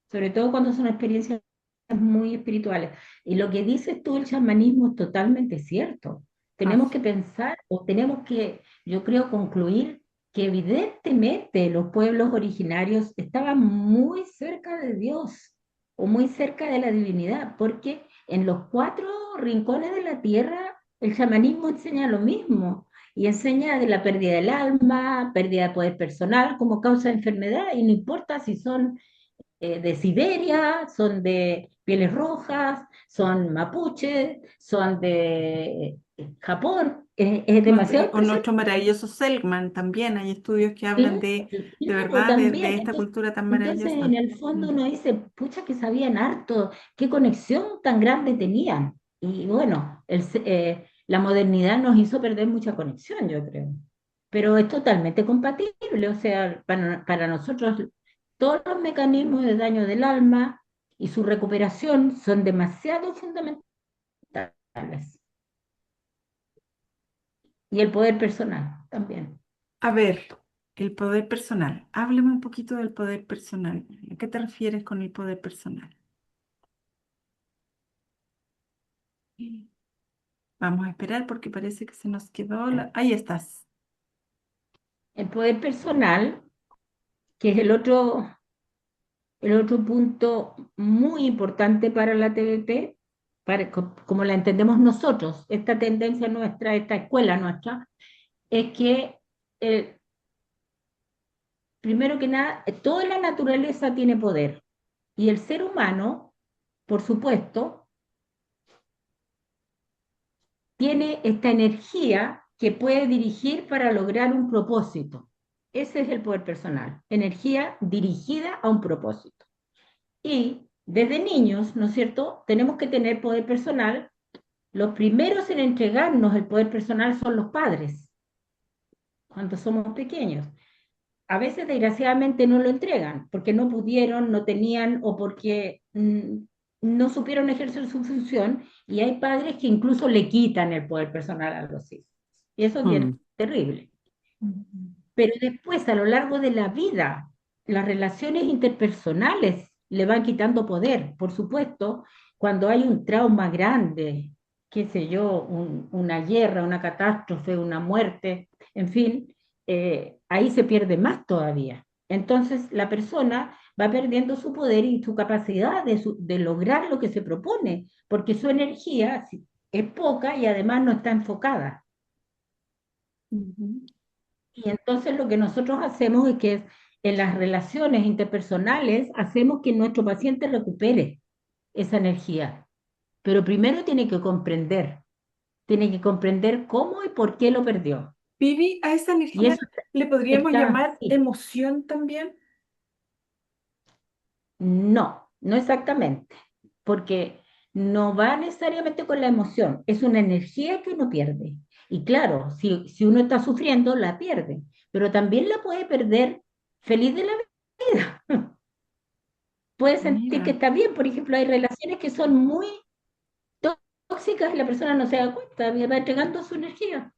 B: sobre todo cuando son experiencias muy espirituales. Y lo que dices tú, el chamanismo, es totalmente cierto. Tenemos
A: Así.
B: que pensar o tenemos que, yo creo, concluir que evidentemente los pueblos originarios estaban muy cerca de Dios o muy cerca de la divinidad, porque en los cuatro rincones de la tierra el chamanismo enseña lo mismo y enseña de la pérdida del alma, pérdida de poder personal como causa de enfermedad, y no importa si son de Siberia, son de pieles rojas, son mapuches, son de Japón, es demasiado
A: O nuestro
B: impresionante.
A: maravilloso Selkman también, hay estudios que hablan
B: Claro,
A: de
B: claro,
A: verdad, de
B: también.
A: esta cultura tan
B: Entonces, en
A: maravillosa.
B: el
A: Mm.
B: fondo uno dice, pucha, que sabían harto, qué conexión tan grande tenían. Y bueno, la modernidad nos hizo perder mucha conexión, yo creo. Pero es totalmente compatible, o sea, para nosotros todos los mecanismos de daño del alma y su recuperación son demasiado fundamentales. Y el poder personal también.
A: A ver, el poder personal. Háblame un poquito del poder personal. ¿A qué te refieres con el poder personal? Vamos a esperar porque parece que se nos quedó Ahí estás.
B: El poder personal, que es el otro punto muy importante para la TVP, como la entendemos nosotros, esta tendencia nuestra, esta escuela nuestra, es que eh, primero que nada, toda la naturaleza tiene poder y el ser humano, por supuesto, tiene esta energía que puede dirigir para lograr un propósito. Ese es el poder personal, energía dirigida a un propósito. Y desde niños, ¿no es cierto?, tenemos que tener poder personal. Los primeros en entregarnos el poder personal son los padres, cuando somos pequeños. A veces, desgraciadamente, no lo entregan porque no pudieron, no tenían o porque no supieron ejercer su función. Y hay padres que incluso le quitan el poder personal a los hijos. Y eso es bien
A: Mm.
B: terrible. Pero después, a lo largo de la vida, las relaciones interpersonales le van quitando poder. Por supuesto, cuando hay un trauma grande, qué sé yo, una guerra, una catástrofe, una muerte, en fin, ahí se pierde más todavía. Entonces, la persona va perdiendo su poder y su capacidad de lograr lo que se propone, porque su energía es poca y además no está enfocada.
A: Ujú.
B: Y entonces lo que nosotros hacemos es que en las relaciones interpersonales hacemos que nuestro paciente recupere esa energía. Pero primero tiene que comprender cómo y por qué lo perdió.
A: Vivi, a esa
B: Y
A: energía
B: eso
A: le podríamos
B: está,
A: llamar
B: sí,
A: emoción también.
B: no, no exactamente, porque no va necesariamente con la emoción, es una energía que uno pierde. Y claro, si uno está sufriendo, la pierde, pero también la puede perder feliz de la vida. Puede sentir que
A: Mira,
B: está bien, por ejemplo, hay relaciones que son muy tóxicas y la persona no se da cuenta, va entregando su energía.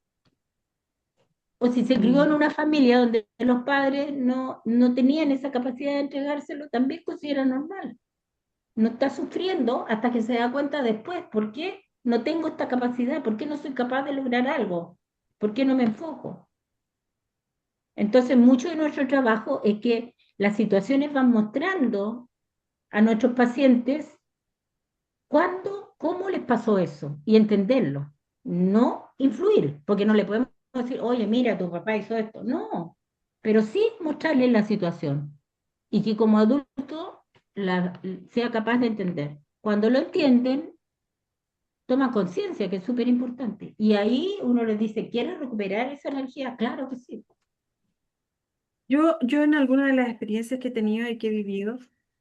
B: O si se crió en
A: mm,
B: una familia donde los padres no tenían esa capacidad de entregárselo, también considera normal. No está sufriendo hasta que se da cuenta después, ¿por qué no tengo esta capacidad? ¿Por qué no soy capaz de lograr algo? ¿Por qué no me enfoco? Entonces, mucho de nuestro trabajo es que las situaciones van mostrando a nuestros pacientes cuándo, cómo les pasó eso y entenderlo. No influir, porque no le podemos decir, oye, mira, tu papá hizo esto. No, pero sí mostrarles la situación y que como adulto sea capaz de entender. Cuando lo entienden, toma conciencia, que es súper importante. Y ahí uno les dice, ¿quieres recuperar esa energía? Claro que sí.
A: yo en alguna de las experiencias que he tenido y que he vivido,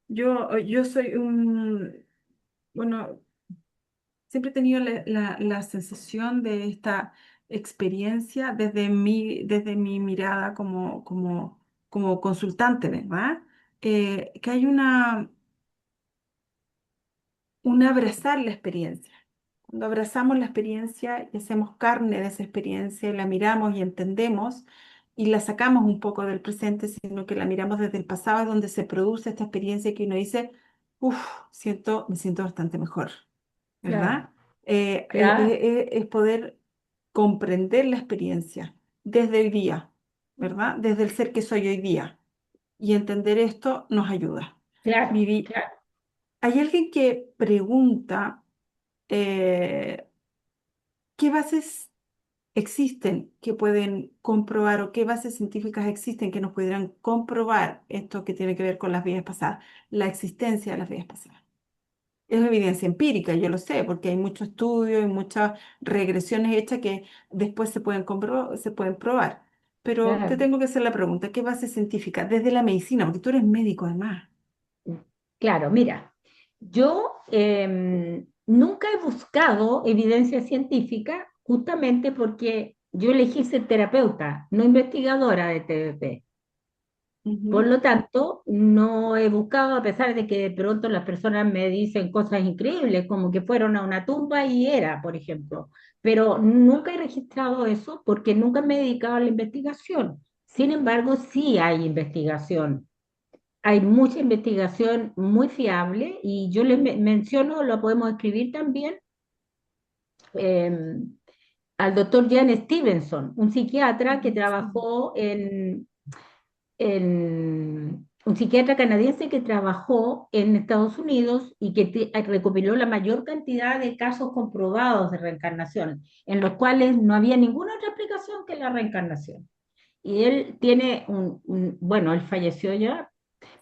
A: yo soy bueno, siempre he tenido la sensación de esta experiencia desde mi mirada como consultante, ¿verdad? Que hay un abrazar la experiencia. Cuando abrazamos la experiencia y hacemos carne de esa experiencia, y la miramos y entendemos y la sacamos un poco del presente, sino que la miramos desde el pasado, es donde se produce esta experiencia que uno dice, uff, me siento bastante mejor,
B: Claro,
A: ¿verdad?
B: claro,
A: Es poder comprender la experiencia desde hoy día, ¿verdad? Desde el ser que soy hoy día. Y entender esto nos ayuda.
B: claro,
A: Vivi,
B: claro,
A: hay alguien que pregunta, eh, ¿qué bases existen que pueden comprobar o qué bases científicas existen que nos pudieran comprobar esto que tiene que ver con las vidas pasadas, la existencia de las vidas pasadas? Es evidencia empírica, yo lo sé, porque hay muchos estudios y muchas regresiones hechas que después se pueden probar. Pero te
B: claro.
A: tengo que hacer la pregunta, ¿qué base científica? Desde la medicina, porque tú eres médico además.
B: Claro, mira, yo nunca he buscado evidencia científica justamente porque yo elegí ser terapeuta, no investigadora de TBP. Por
A: Ujú.
B: lo tanto, no he buscado, a pesar de que de pronto las personas me dicen cosas increíbles, como que fueron a una tumba y era, por ejemplo, pero nunca he registrado eso porque nunca me he dedicado a la investigación. Sin embargo, sí hay investigación, hay mucha investigación muy fiable y yo les menciono, lo podemos escribir también, eh, al doctor Jan Stevenson, un psiquiatra que
A: Sí.
B: trabajó un psiquiatra canadiense que trabajó en Estados Unidos y que recopiló la mayor cantidad de casos comprobados de reencarnación, en los cuales no había ninguna otra explicación que la reencarnación. Y él tiene bueno, él falleció ya,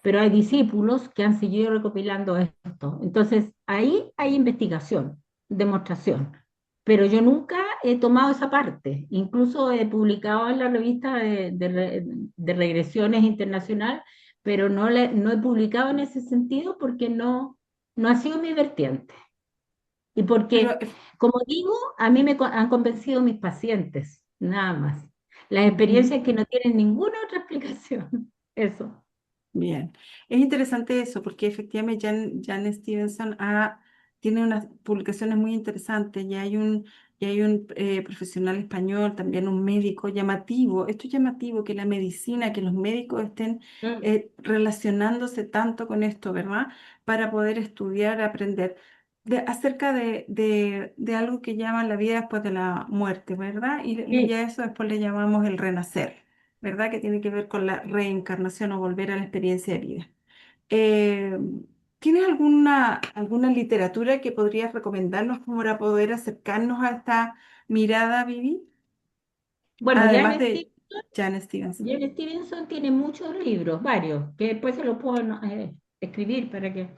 B: pero hay discípulos que han seguido recopilando esto. Entonces, ahí hay investigación, demostración. Pero yo nunca he tomado esa parte. Incluso he publicado en la revista de regresiones internacional, pero no he publicado en ese sentido porque no ha sido mi vertiente. Y
A: Pero,
B: porque, como digo, a mí han convencido mis pacientes, nada más. Las
A: ujú.
B: experiencias que no tienen ninguna otra explicación. Eso.
A: Bien, es interesante eso porque efectivamente Jan Stevenson tiene unas publicaciones muy interesantes y hay un profesional español, también un médico llamativo. Esto es llamativo que la medicina, que los médicos estén
B: Mm,
A: relacionándose tanto con esto, ¿verdad? Para poder estudiar, aprender acerca de algo que llaman la vida después de la muerte, ¿verdad? Y
B: sí.
A: a eso después le llamamos el renacer. ¿Verdad? Que tiene que ver con la reencarnación o volver a la experiencia de vida. Eh, ¿Tienes alguna literatura que podrías recomendarnos como para poder acercarnos a esta mirada, Vivi?
B: Bueno,
A: Además de Jan Stevenson.
B: Jan Stevenson tiene muchos libros, varios, que después se los puedo escribir para que...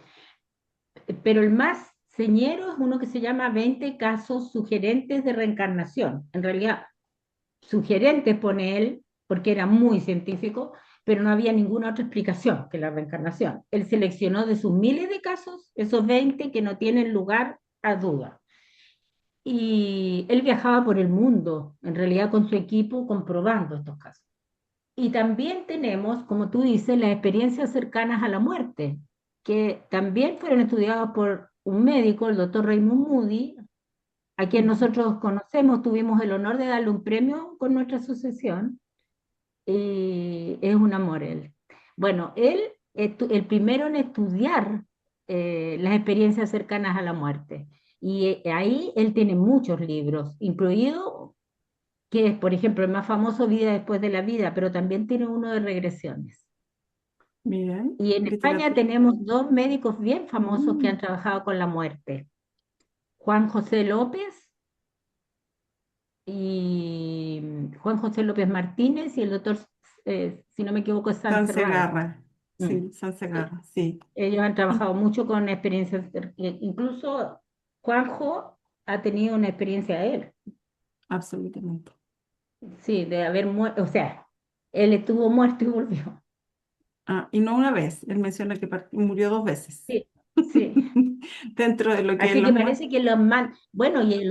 B: Pero el más señero es uno que se llama 20 casos sugerentes de reencarnación. En realidad, sugerentes, pone él, porque era muy científico, pero no había ninguna otra explicación que la reencarnación. Él seleccionó de sus miles de casos esos 20 que no tienen lugar a duda. Y él viajaba por el mundo, en realidad con su equipo, comprobando estos casos. Y también tenemos, como tú dices, las experiencias cercanas a la muerte, que también fueron estudiadas por un médico, el doctor Raymond Moody, a quien
A: Ujú.
B: nosotros conocemos, tuvimos el honor de darle un premio con nuestra asociación, y es un amor él. Bueno, él es el primero en estudiar las experiencias cercanas a la muerte. Y ahí él tiene muchos libros, incluido que es, por ejemplo, el más famoso, Vida después de la vida, pero también tiene uno de regresiones.
A: Bien,
B: Y en España
A: literatura.
B: tenemos dos médicos bien famosos que
A: Mm,
B: han trabajado con la muerte, Juan José López y Juan José López Martínez y el doctor, si no me equivoco, es Sansegrae.
A: Sansegarra,
B: Mm.
A: sí,
B: Sí,
A: Sansegarra, sí.
B: ellos han
A: Mm,
B: trabajado mucho con experiencias, incluso Juanjo ha tenido una experiencia él,
A: absolutamente.
B: sí, de haber muerto, o sea, él estuvo muerto y volvió.
A: Ah, y no una vez, él menciona que murió dos veces.
B: Sí, sí.
A: Dentro de lo que
B: Así
A: los
B: que
A: muertos.
B: parece que los man... Bueno, y el,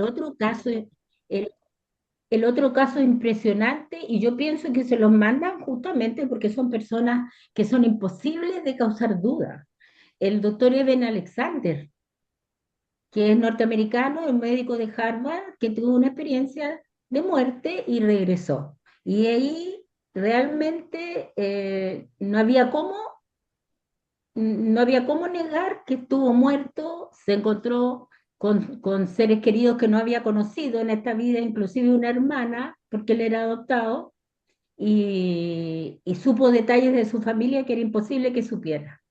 B: el otro caso impresionante, y yo pienso que se los mandan justamente porque son personas que son imposibles de causar duda. El doctor Eben Alexander, que es norteamericano, es médico de Harvard, que tuvo una experiencia de muerte y regresó. Y ahí realmente no había cómo negar que estuvo muerto, se encontró con seres queridos que no había conocido en esta vida, inclusive una hermana, porque él era adoptado, y supo detalles de su familia que era imposible que supiera.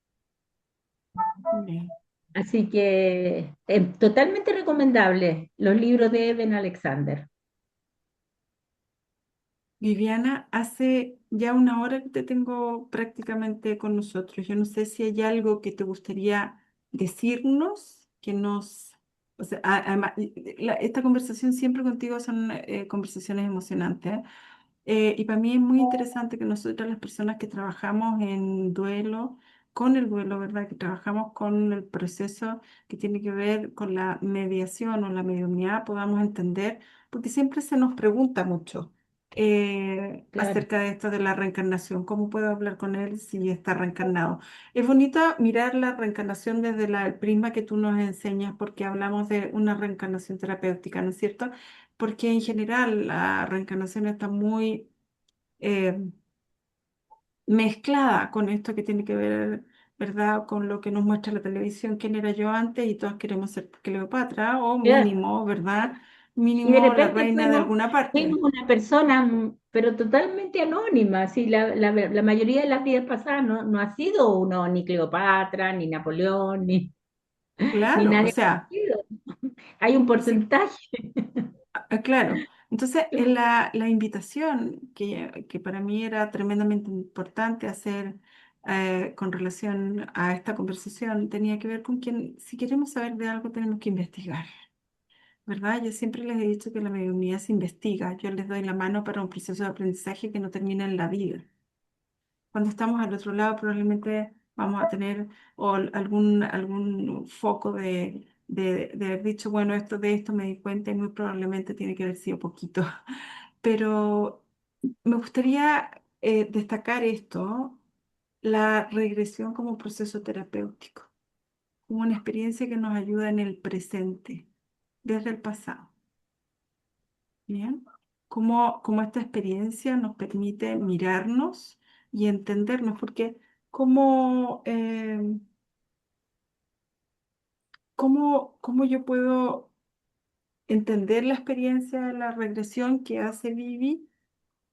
A: Bien.
B: Así que totalmente recomendable los libros de Eben Alexander.
A: Viviana, hace ya una hora que te tengo prácticamente con nosotros. Yo no sé si hay algo que te gustaría decirnos, que nos... O sea, además, esta conversación siempre contigo son conversaciones emocionantes, ¿eh? Y para mí es muy interesante que nosotras, las personas que trabajamos en duelo, con el duelo, ¿verdad? Que trabajamos con el proceso que tiene que ver con la mediación o la mediunidad, podamos entender, porque siempre se nos pregunta mucho
B: Claro,
A: acerca de esto de la reencarnación. ¿Cómo puedo hablar con él si está reencarnado? Es bonito mirar la reencarnación desde el prisma que tú nos enseñas, porque hablamos de una reencarnación terapéutica, ¿no es cierto? Porque en general la reencarnación está muy eh, mezclada con esto que tiene que ver, ¿verdad? Con lo que nos muestra la televisión, quién era yo antes y todos queremos ser Cleopatra o
B: claro.
A: mínimo, ¿verdad?
B: Y de
A: Mínimo la
B: repente
A: reina de alguna
B: fuimos
A: parte.
B: una persona, pero totalmente anónima. Sí, la mayoría de las vidas pasadas no ha sido uno, ni Cleopatra, ni Napoleón, ni
A: Claro, o
B: nadie
A: sea,
B: conocido. Hay un
A: sí,
B: porcentaje.
A: claro. Entonces, en la invitación que para mí era tremendamente importante hacer con relación a esta conversación tenía que ver con que si queremos saber de algo tenemos que investigar. ¿Verdad? Yo siempre les he dicho que la mediunidad se investiga. Yo les doy la mano para un proceso de aprendizaje que no termina en la vida. Cuando estamos al otro lado, probablemente vamos a tener algún foco de haber dicho, bueno, esto de esto me di cuenta y muy probablemente tiene que haber sido poquito. Pero me gustaría destacar esto, la regresión como proceso terapéutico, como una experiencia que nos ayuda en el presente, desde el pasado. Bien, cómo esta experiencia nos permite mirarnos y entendernos, porque cómo, cómo yo puedo entender la experiencia de la regresión que hace Vivi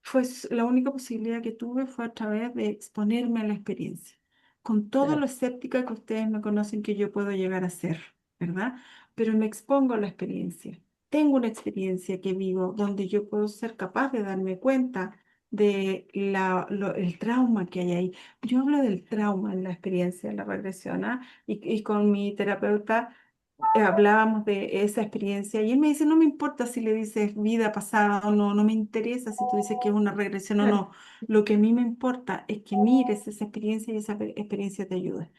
A: fue la única posibilidad que tuve fue a través de exponerme a la experiencia, con todo lo
B: Claro,
A: escéptica que ustedes me conocen que yo puedo llegar a ser, ¿verdad? Pero me expongo a la experiencia. Tengo una experiencia que vivo donde yo puedo ser capaz de darme cuenta de el trauma que hay ahí. Yo hablo del trauma en la experiencia de la regresión, ¿ah? Y con mi terapeuta. hablábamos de esa experiencia y él me dice, no me importa si le dices vida pasada o no, no me interesa si tú dices que es una regresión o
B: Claro.
A: no. Lo que a mí me importa es que mires esa experiencia y esa experiencia te ayude.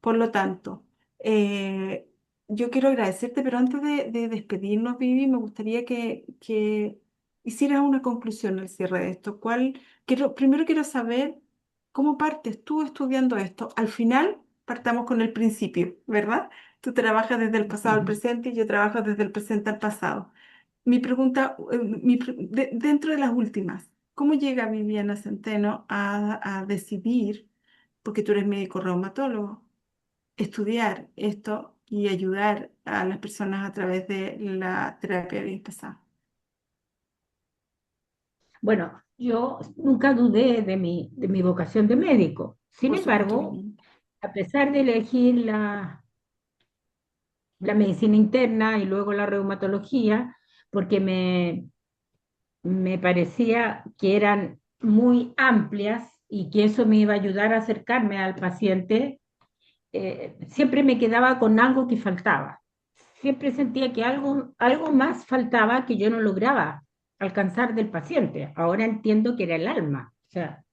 A: Por lo tanto, eh, yo quiero agradecerte, pero antes de despedirnos, Vivi, me gustaría que hicieras una conclusión al cierre de esto. Primero quiero saber cómo partes tú estudiando esto. Al final, partamos con el principio, ¿verdad? Tú trabajas desde el pasado al presente y yo trabajo desde el presente al pasado. Mi pregunta, dentro de las últimas, ¿cómo llega Viviana Centeno a decidir, porque tú eres médico reumatólogo, estudiar esto y ayudar a las personas a través de la terapia bien pasada?
B: Bueno, yo nunca dudé de mi vocación de médico. Sin
A: Por supuesto que
B: embargo,
A: no.
B: a pesar de elegir la medicina interna y luego la reumatología, porque me parecía que eran muy amplias y que eso me iba a ayudar a acercarme al paciente, siempre me quedaba con algo que faltaba. Siempre sentía que algo más faltaba que yo no lograba alcanzar del paciente. Ahora entiendo que era el alma. O sea,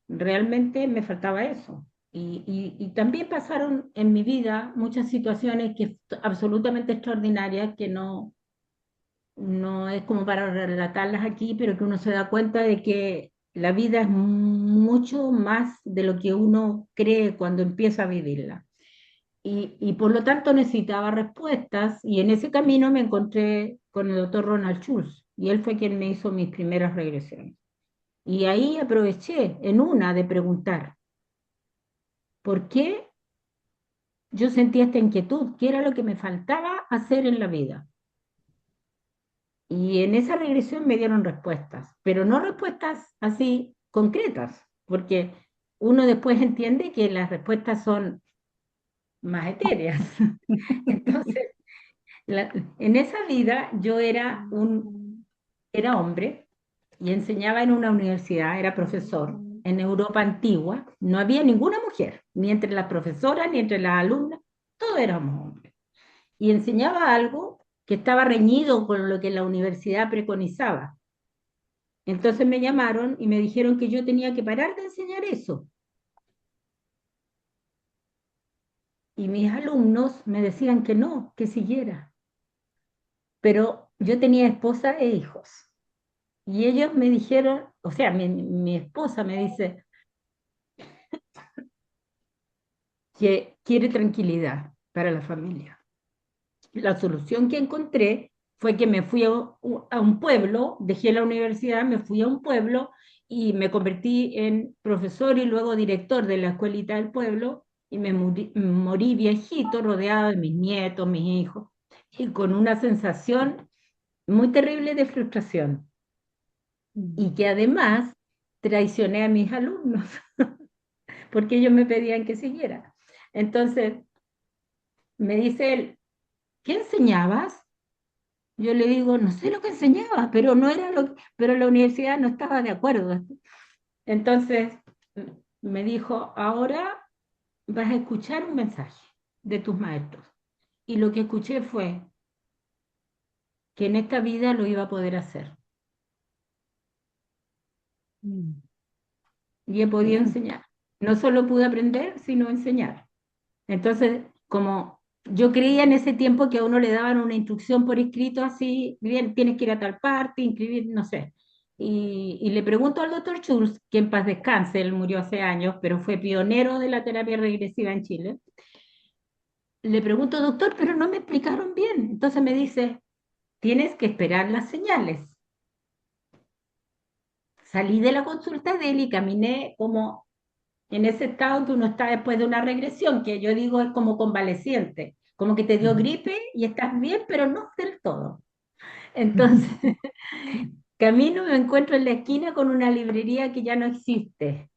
B: realmente me faltaba eso. Y también pasaron en mi vida muchas situaciones que absolutamente extraordinarias que no es como para relatarlas aquí, pero que uno se da cuenta de que la vida es mucho más de lo que uno cree cuando empieza a vivirla. Y por lo tanto necesitaba respuestas y en ese camino me encontré con el doctor Ronald Schulz y él fue quien me hizo mis primeras regresiones. Y ahí aproveché en una de preguntar, ¿por qué yo sentía esta inquietud? ¿Qué era lo que me faltaba hacer en la vida? Y en esa regresión me dieron respuestas, pero no respuestas así concretas, porque uno después entiende que las respuestas son más etéreas. Entonces, en esa vida yo era hombre y enseñaba en una universidad, era profesor. En Europa antigua no había ninguna mujer, ni entre las profesoras, ni entre las alumnas, todos éramos hombres. Y enseñaba algo que estaba reñido con lo que la universidad preconizaba. Entonces me llamaron y me dijeron que yo tenía que parar de enseñar eso. Y mis alumnos me decían que no, que siguiera. Pero yo tenía esposa e hijos. Y ellos me dijeron, o sea, mi esposa me dice que quiere tranquilidad para la familia. La solución que encontré fue que me fui a un pueblo, dejé la universidad, me fui a un pueblo y me convertí en profesor y luego director de la escuelita del pueblo y morí viejito, rodeado de mis nietos, mis hijos, y con una sensación muy terrible de frustración.
A: Mm.
B: Y que además traicioné a mis alumnos, porque ellos me pedían que siguiera. Entonces, me dice él, ¿qué enseñabas? Yo le digo, no sé lo que enseñaba, pero no era pero la universidad no estaba de acuerdo. Entonces me dijo, ahora vas a escuchar un mensaje de tus maestros. Y lo que escuché fue que en esta vida lo iba a poder hacer.
A: Mm.
B: Y he podido
A: Bien.
B: enseñar. No solo pude aprender, sino enseñar. Entonces, como yo creía en ese tiempo que a uno le daban una instrucción por escrito así, bien, tienes que ir a tal parte, inscribir, no sé. Y le pregunto al doctor Schulz, que en paz descanse, él murió hace años, pero fue pionero de la terapia regresiva en Chile. Le pregunto, doctor, pero no me explicaron bien. Entonces me dice, tienes que esperar las señales. Salí de la consulta de él y caminé como en ese estado que uno está después de una regresión, que yo digo es como convaleciente, como que te dio gripe y estás bien, pero no del todo. Entonces, camino, me encuentro en la esquina con una librería que ya no existe.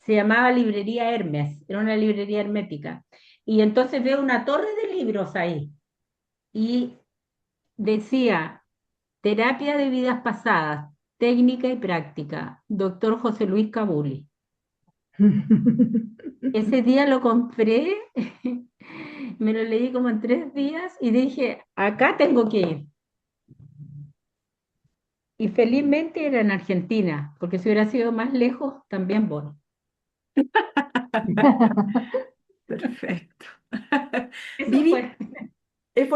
B: Se llamaba Librería Hermes, era una librería hermética. Y entonces veo una torre de libros ahí y decía, Terapia de vidas pasadas, técnica y práctica, doctor José Luis Cabuli. Ese día lo compré Me lo leí como en 3 días y dije, acá tengo que ir. Y felizmente era en Argentina, porque si hubiera sido más lejos, también voy.
A: Perfecto.
B: Eso
A: Vivi,
B: fue.
A: es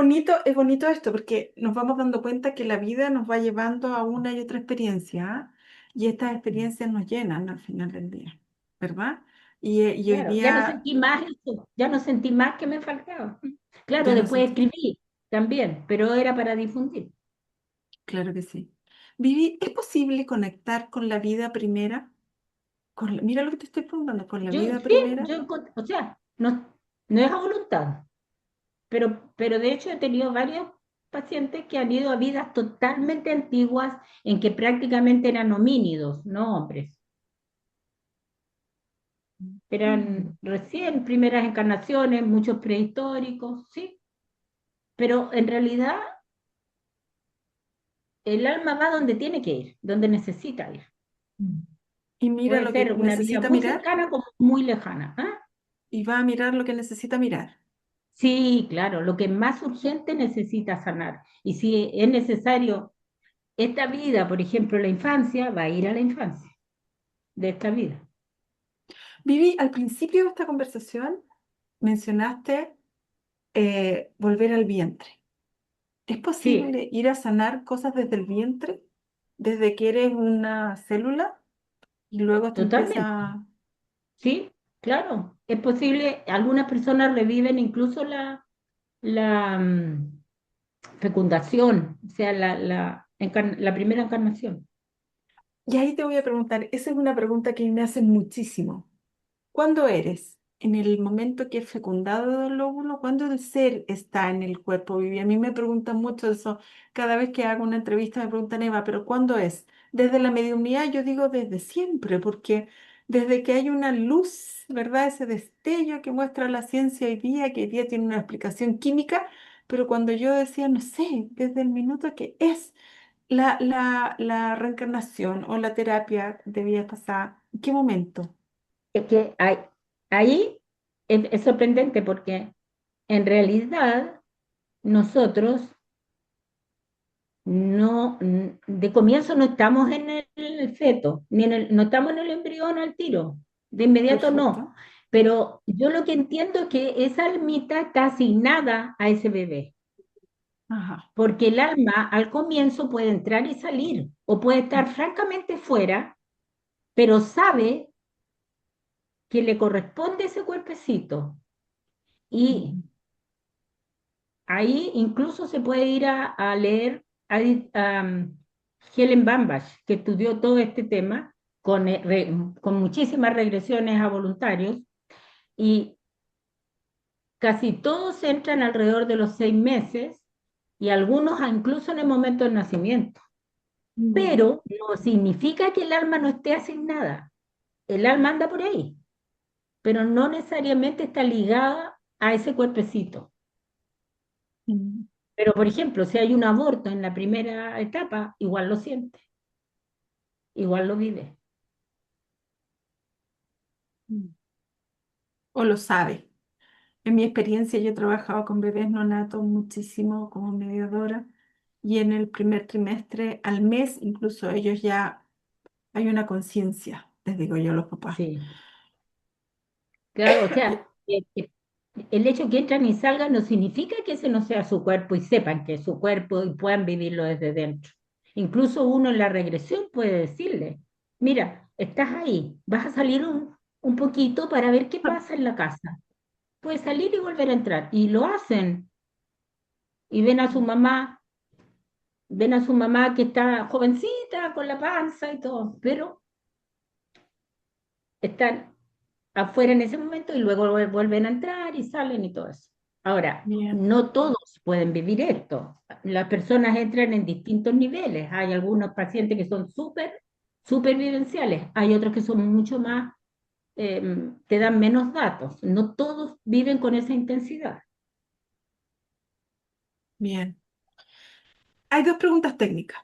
A: bonito esto porque nos vamos dando cuenta que la vida nos va llevando a una y otra experiencia, ¿ah? Y estas experiencias nos llenan al final del día, ¿verdad? Y hoy
B: Claro, ya no
A: día
B: sentí más eso, ya no sentí más que me faltaba. Claro,
A: ya no
B: después
A: sentiste.
B: escribí también, pero era para difundir.
A: Claro que sí. Vivi, ¿es posible conectar con la vida primera? Mira lo que te estoy preguntando, con la
B: Yo,
A: vida
B: sí,
A: primera.
B: o sea, no, no es a voluntad, pero de hecho he tenido varios pacientes que han ido a vidas totalmente antiguas en que prácticamente eran homínidos, no hombres.
A: Mm.
B: Eran recién primeras encarnaciones, muchos prehistóricos, sí, pero en realidad el alma va donde tiene que ir, donde necesita ir.
A: Mm. Y mira
B: Puede
A: lo que
B: ser una vida
A: necesita
B: muy
A: mirar
B: cercana como muy lejana. ¿Ah?
A: y va a mirar lo que necesita mirar.
B: Sí, claro, lo que más urgente necesita sanar. Y si es necesario esta vida, por ejemplo, la infancia, va a ir a la infancia de esta vida.
A: Vivi, al principio de esta conversación mencionaste volver al vientre. ¿Es
B: Sí,
A: posible ir a sanar cosas desde el vientre, desde que eres una célula y luego te
B: totalmente.
A: empieza...
B: Sí, claro. Es posible, algunas personas reviven incluso la fecundación, o sea, la primera encarnación.
A: Y ahí te voy a preguntar, esa es una pregunta que me hacen muchísimo. ¿Cuándo eres? ¿En el momento que es fecundado el óvulo? ¿Cuándo el ser está en el cuerpo, Vivi? A mí me preguntan mucho eso. Cada vez que hago una entrevista me preguntan, Eva, ¿pero cuándo es? Desde la mediunidad yo digo desde siempre, porque desde que hay una luz, ¿verdad? Ese destello que muestra la ciencia hoy día tiene una explicación química, pero cuando yo decía, no sé, desde el minuto que es la reencarnación o la terapia de vida pasada, ¿en qué momento?
B: Es que ahí es sorprendente porque en realidad nosotros de comienzo no estamos en el feto, no estamos en el embrión al tiro, de inmediato no.
A: Perfecto.
B: Pero yo lo que entiendo es que esa almita está asignada a ese bebé,
A: Ajá.
B: porque el alma al comienzo puede entrar y salir, o puede estar francamente fuera, pero sabe que le corresponde ese cuerpecito. Y
A: Ujú.
B: ahí incluso se puede ir a leer a Helen Bambach, que estudió todo este tema con muchísimas regresiones a voluntarios, y casi todos entran alrededor de los 6 meses y algunos incluso en el momento del nacimiento.
A: Ya.
B: Pero no significa que el alma no esté asignada. El alma anda por ahí, pero no necesariamente está ligada a ese cuerpecito.
A: Mm,
B: Pero, por ejemplo, si hay un aborto en la primera etapa, igual lo siente, igual lo vive.
A: mm. O lo sabe. En mi experiencia, yo he trabajado con bebés neonatos muchísimo como mediadora y en el primer trimestre, al mes, incluso ellos ya hay una conciencia, les digo yo a los papás.
B: Sí, claro, o sea, el hecho que entran y salgan no significa que ese no sea su cuerpo y sepan que es su cuerpo y puedan vivirlo desde dentro. Incluso uno en la regresión puede decirle, mira, estás ahí, vas a salir un poquito para ver qué pasa en la casa. Puedes salir y volver a entrar. Y lo hacen. Y ven a su mamá que está jovencita, con la panza y todo, pero están afuera en ese momento y luego vuelven a entrar y salen y todo eso. Ahora,
A: Bien,
B: no todos pueden vivir esto. Las personas entran en distintos niveles. Hay algunos pacientes que son súper vivenciales. Hay otros que son mucho más, te dan menos datos. No todos viven con esa intensidad.
A: bien. Hay dos preguntas técnicas.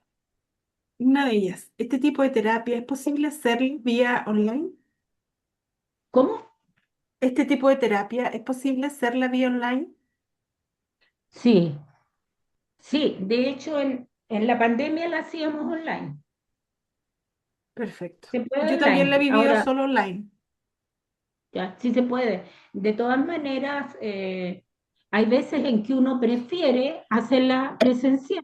A: Una de ellas, ¿este tipo de terapia es posible hacerlo vía online?
B: ¿Cómo?
A: ¿Este tipo de terapia es posible hacerla vía online?
B: Sí, sí, de hecho en la pandemia la hacíamos online,
A: Perfecto.
B: se puede
A: Yo también la he
B: online.
A: vivido
B: Ahora,
A: solo online.
B: ya, sí se puede. De todas maneras, hay veces en que uno prefiere hacerla presencial.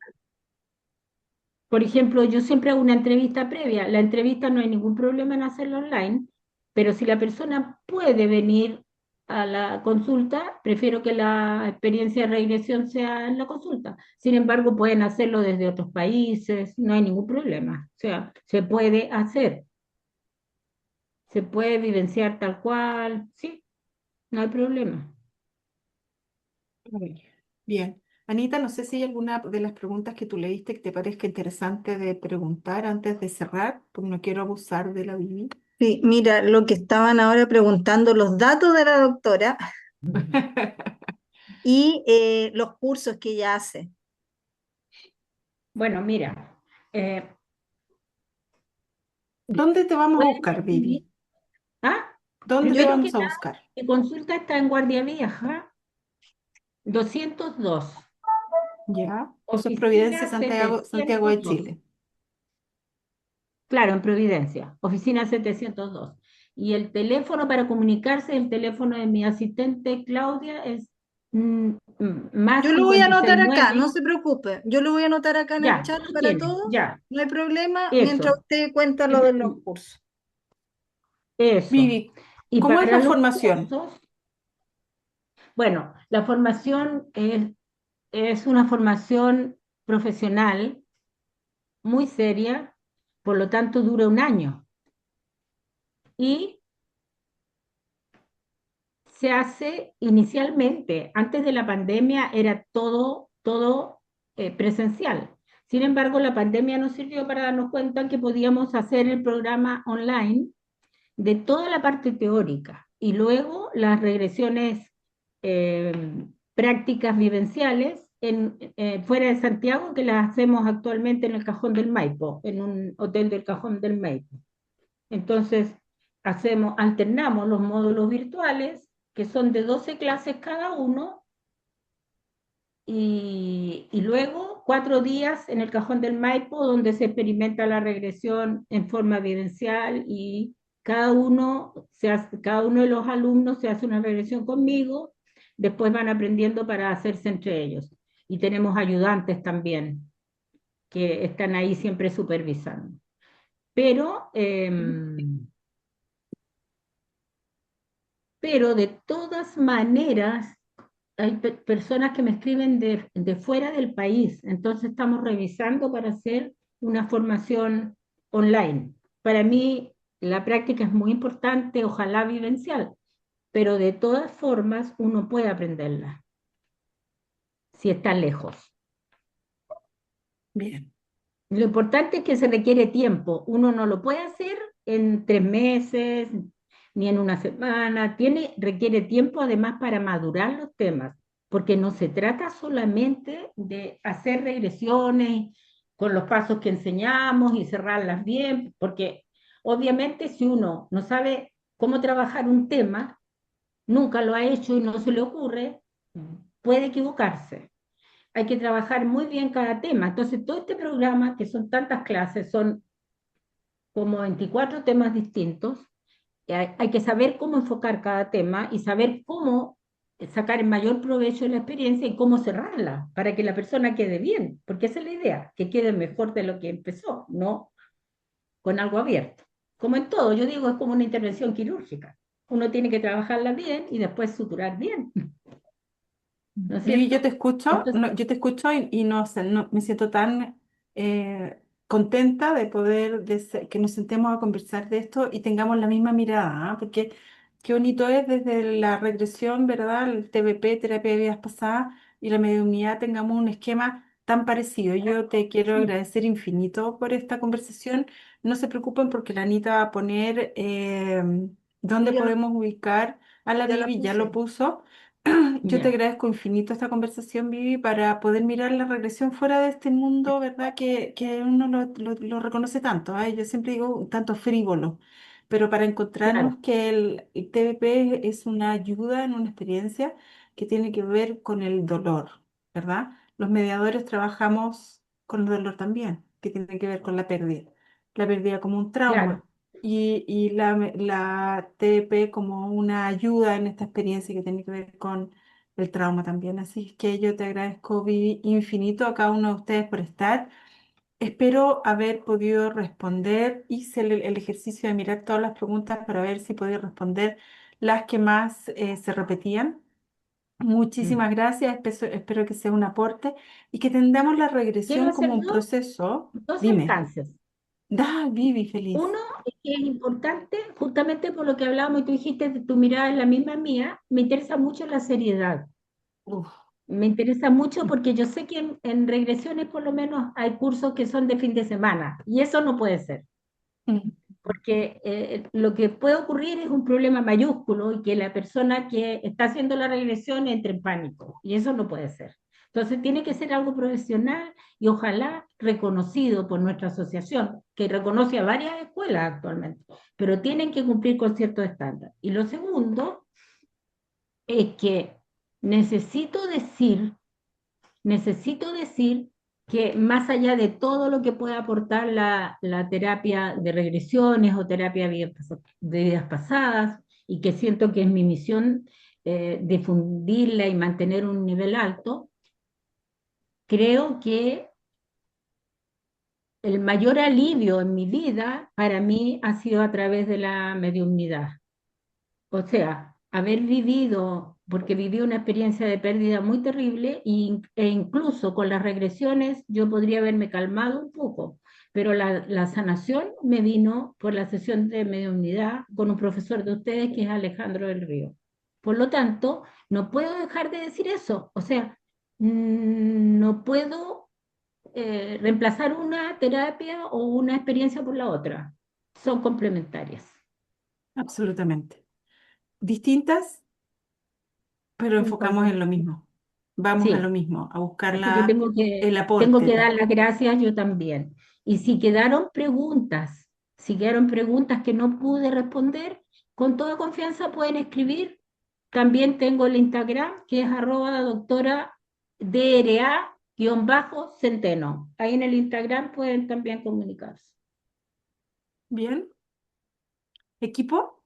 B: Por ejemplo, yo siempre hago una entrevista previa. La entrevista no hay ningún problema en hacerla online, pero si la persona puede venir a la consulta, prefiero que la experiencia de regresión sea en la consulta. Sin embargo, pueden hacerlo desde otros países, no hay ningún problema. O sea, se puede hacer, se puede vivenciar tal cual, sí, no hay problema.
A: Muy bien. Anita, no sé si hay alguna de las preguntas que tú leíste que te parezca interesante de preguntar antes de cerrar, porque no quiero abusar de la Vivi.
C: Sí, mira, lo que estaban ahora preguntando, los datos de la doctora y los cursos que ella hace.
B: Bueno, mira, eh,
A: ¿Dónde te vamos a
B: pueden
A: buscar,
B: escribir.
A: Vivi?
B: Ah,
A: ¿Dónde te
B: primero que
A: vamos a
B: nada,
A: buscar?
B: mi consulta está en Guardia Vieja, 202,
A: Ya. Eso es Providencia,
B: oficina
A: Santiago, Santiago de
B: 702.
A: Chile.
B: Claro, en Providencia, oficina 702. Y el teléfono para comunicarse, el teléfono de mi asistente Claudia es más
C: Yo lo voy a anotar acá,
B: 569.
C: no se preocupe. Yo lo voy a anotar acá en el
B: Ya,
C: chat
B: tú lo
C: para
B: tienes,
C: todos,
B: ya,
C: no hay problema, mientras
B: eso.
C: usted cuenta lo
B: Ese
C: de
B: es
C: los
B: mi-
C: cursos.
B: Eso.
A: Vivi,
B: Y
A: ¿cómo es
B: para
A: la
B: los
A: formación?
B: cursos, bueno, la formación es una formación profesional muy seria, por lo tanto dura un año. Y se hace inicialmente, antes de la pandemia era todo presencial. Sin embargo, la pandemia nos sirvió para darnos cuenta que podíamos hacer el programa online de toda la parte teórica y luego las regresiones eh, prácticas vivenciales fuera de Santiago, que las hacemos actualmente en el Cajón del Maipo, en un hotel del Cajón del Maipo. Entonces, alternamos los módulos virtuales, que son de 12 clases cada uno, y luego 4 días en el Cajón del Maipo, donde se experimenta la regresión en forma vivencial y cada uno de los alumnos se hace una regresión conmigo, después van aprendiendo para hacerse entre ellos. Y tenemos ayudantes también que están ahí siempre supervisando. Pero pero de todas maneras hay personas que me escriben de fuera del país, entonces estamos revisando para hacer una formación online. Para mí la práctica es muy importante, ojalá vivencial, pero de todas formas uno puede aprenderla si está lejos.
A: Bien.
B: Lo importante es que se requiere tiempo. Uno no lo puede hacer en 3 meses ni en una semana. Requiere tiempo además para madurar los temas, porque no se trata solamente de hacer regresiones con los pasos que enseñamos y cerrarlas bien, porque obviamente si uno no sabe cómo trabajar un tema, nunca lo ha hecho y no se le ocurre, puede equivocarse. Hay que trabajar muy bien cada tema. Entonces, todo este programa, que son tantas clases, son como 24 temas distintos, hay que saber cómo enfocar cada tema y saber cómo sacar el mayor provecho de la experiencia y cómo cerrarla para que la persona quede bien, porque esa es la idea, que quede mejor de lo que empezó, no con algo abierto. Como en todo, yo digo, es como una intervención quirúrgica. Uno tiene que trabajarla bien y después suturar bien, ¿no es
A: Vivi, yo te
B: cierto?
A: escucho,
B: Entonces,
A: no, yo te escucho y no, sé, me siento tan contenta de poder, que nos sentemos a conversar de esto y tengamos la misma mirada, ¿ah? Porque qué bonito es desde la regresión, ¿verdad? El TBP, terapia de vidas pasadas, y la mediunidad tengamos un esquema tan parecido. Yo te quiero
B: sí,
A: agradecer infinito por esta conversación. No se preocupen porque la Anita va a poner
C: Sí,
A: dónde podemos ubicar a la
C: ya la
A: Vivi, ya lo
C: puse.
A: puso. Yo te
B: ya,
A: agradezco infinito esta conversación, Vivi, para poder mirar la regresión fuera de este mundo, ¿verdad? Que uno lo reconoce tanto, ¿ah? Yo siempre digo un tanto frívolo, pero para
B: claro.
A: encontrarnos que el TBP es una ayuda en una experiencia que tiene que ver con el dolor. ¿verdad? Los mediadores trabajamos con el dolor también, que tiene que ver con la pérdida como un
B: Claro,
A: trauma y la TDP como una ayuda en esta experiencia que tiene que ver con el trauma también. Así es que yo te agradezco, Vivi, infinito a cada uno de ustedes por estar. Espero haber podido responder. Hice el ejercicio de mirar todas las preguntas para ver si podía responder las que más se repetían.
B: mm.
A: Muchísimas gracias, espero que sea un aporte y que tengamos la
B: Quiero
A: regresión como
B: hacer
A: un proceso.
B: dos
A: Dime,
B: alcances.
A: da, Vivi,
B: Uno
A: feliz.
B: es que es importante, justamente por lo que hablábamos y tú dijiste, tu mirada es la misma mía, me interesa mucho la seriedad.
A: Uf.
B: Me interesa mucho porque yo sé que en regresiones por lo menos hay cursos que son de fin de semana y eso no puede ser,
A: Mm.
B: porque lo que puede ocurrir es un problema mayúsculo y que la persona que está haciendo la regresión entre en pánico y eso no puede ser. Entonces tiene que ser algo profesional y ojalá reconocido por nuestra asociación, que reconoce a varias escuelas actualmente, pero tienen que cumplir con ciertos estándares. Y lo segundo es que necesito decir necesito decir que más allá de todo lo que pueda aportar la terapia de regresiones o terapia de vidas pasadas, y que siento que es mi misión difundirla y mantener un nivel alto, creo que el mayor alivio en mi vida para mí ha sido a través de la mediunidad. O sea, haber vivido, porque viví una experiencia de pérdida muy terrible e incluso con las regresiones yo podría haberme calmado un poco, pero la sanación me vino por la sesión de mediunidad con un profesor de ustedes que es Alejandro del Río. Por lo tanto, no puedo dejar de decir eso. O sea, no puedo reemplazar una terapia o una experiencia por la otra. Son complementarias.
A: Absolutamente. Distintas, pero enfocamos en lo mismo. Vamos a lo
B: Sí.
A: mismo, a buscar
B: Así que
A: el
B: tengo que
A: aporte.
B: dar las gracias yo también. Y si quedaron preguntas que no pude responder, con toda confianza pueden escribir. También tengo el Instagram, que es arroba doctora DRA-centeno. Ahí en el Instagram pueden también comunicarse.
A: Bien. Equipo,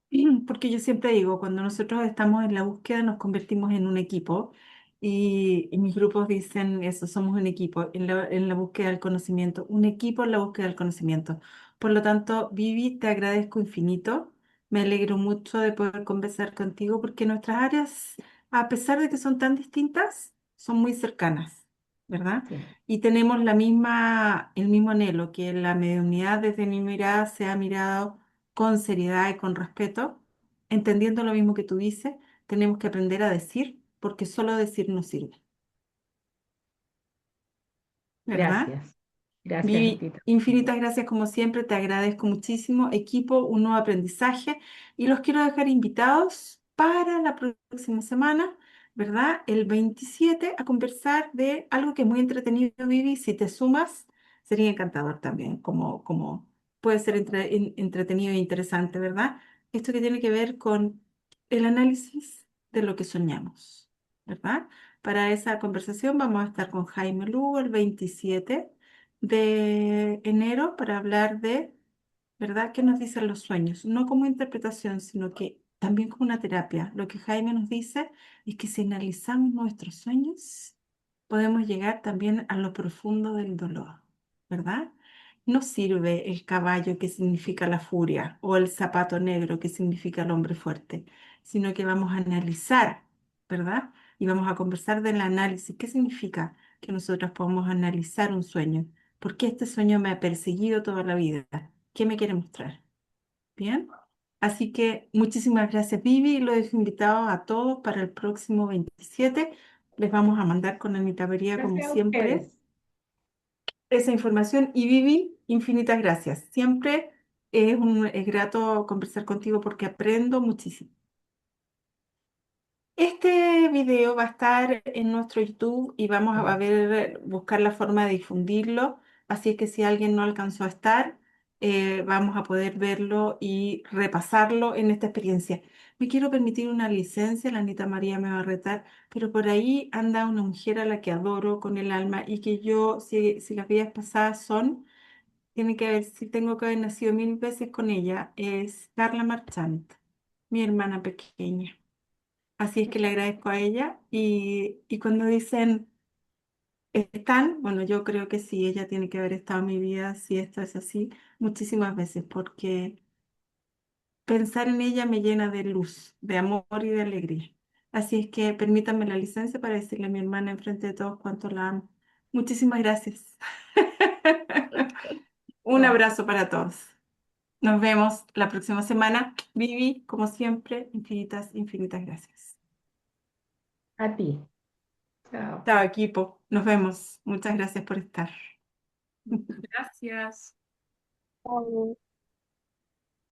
A: porque yo siempre digo, cuando nosotros estamos en la búsqueda nos convertimos en un equipo y mis grupos dicen eso, somos un equipo en la búsqueda del conocimiento, un equipo en la búsqueda del conocimiento. Por lo tanto, Vivi, te agradezco infinito, me alegro mucho de poder conversar contigo porque nuestras áreas, a pesar de que son tan distintas, son muy cercanas, ¿verdad?
B: Sí,
A: Y tenemos el mismo anhelo, que la mediunidad desde mi mirada se ha mirado con seriedad y con respeto, entendiendo lo mismo que tú dices, tenemos que aprender a decir, porque solo decir no sirve, ¿verdad?
B: gracias. Gracias a
A: Vivi,
B: ti también.
A: infinitas gracias como siempre, te agradezco muchísimo, equipo, un nuevo aprendizaje y los quiero dejar invitados para la próxima semana, ¿verdad? El 27 a conversar de algo que es muy entretenido, Vivi, si te sumas, sería encantador también, como puede ser entretenido e interesante, ¿verdad? Esto que tiene que ver con el análisis de lo que soñamos, ¿verdad? Para esa conversación vamos a estar con Jaime Lugo el 27 de enero para hablar de, ¿verdad?, qué nos dicen los sueños, no como interpretación, sino que también como una terapia. Lo que Jaime nos dice es que si analizamos nuestros sueños, podemos llegar también a lo profundo del dolor, ¿verdad? No sirve el caballo que significa la furia o el zapato negro que significa el hombre fuerte, sino que vamos a analizar, ¿verdad? Y vamos a conversar del análisis. ¿Qué significa que nosotros podemos analizar un sueño? ¿Por qué este sueño me ha perseguido toda la vida? ¿Qué me quiere mostrar? Bien. Así que muchísimas gracias, Vivi. Los he invitado a todos para el próximo 27. Les vamos a mandar con Anita Bería, como
B: Gracias a
A: siempre,
B: ustedes.
A: esa información. Y Vivi, infinitas gracias. Siempre es grato conversar contigo porque aprendo muchísimo. Este video va a estar en nuestro YouTube y vamos a ver, buscar la forma de difundirlo. Así es que si alguien no alcanzó a estar, vamos a poder verlo y repasarlo en esta experiencia. Me quiero permitir una licencia, la Anita María me va a retar, pero por ahí anda una mujer a la que adoro con el alma y que yo, si las vidas pasadas son, tiene que ver, si tengo que haber nacido 1000 veces con ella, es Carla Marchant, mi hermana pequeña. Así es que le agradezco a ella y cuando dicen, ¿están? Bueno, yo creo que sí, ella tiene que haber estado en mi vida, si esto es así, muchísimas veces, porque pensar en ella me llena de luz, de amor y de alegría. Así es que permítanme la licencia para decirle a mi hermana enfrente de todos cuánto la amo. Muchísimas gracias. Un
B: Chao.
A: abrazo para todos. Nos vemos la próxima semana. Vivi, como siempre, infinitas, infinitas gracias.
B: A ti. Chao.
A: Chao, equipo. Nos vemos. Muchas gracias por estar.
D: Gracias.
C: Chao.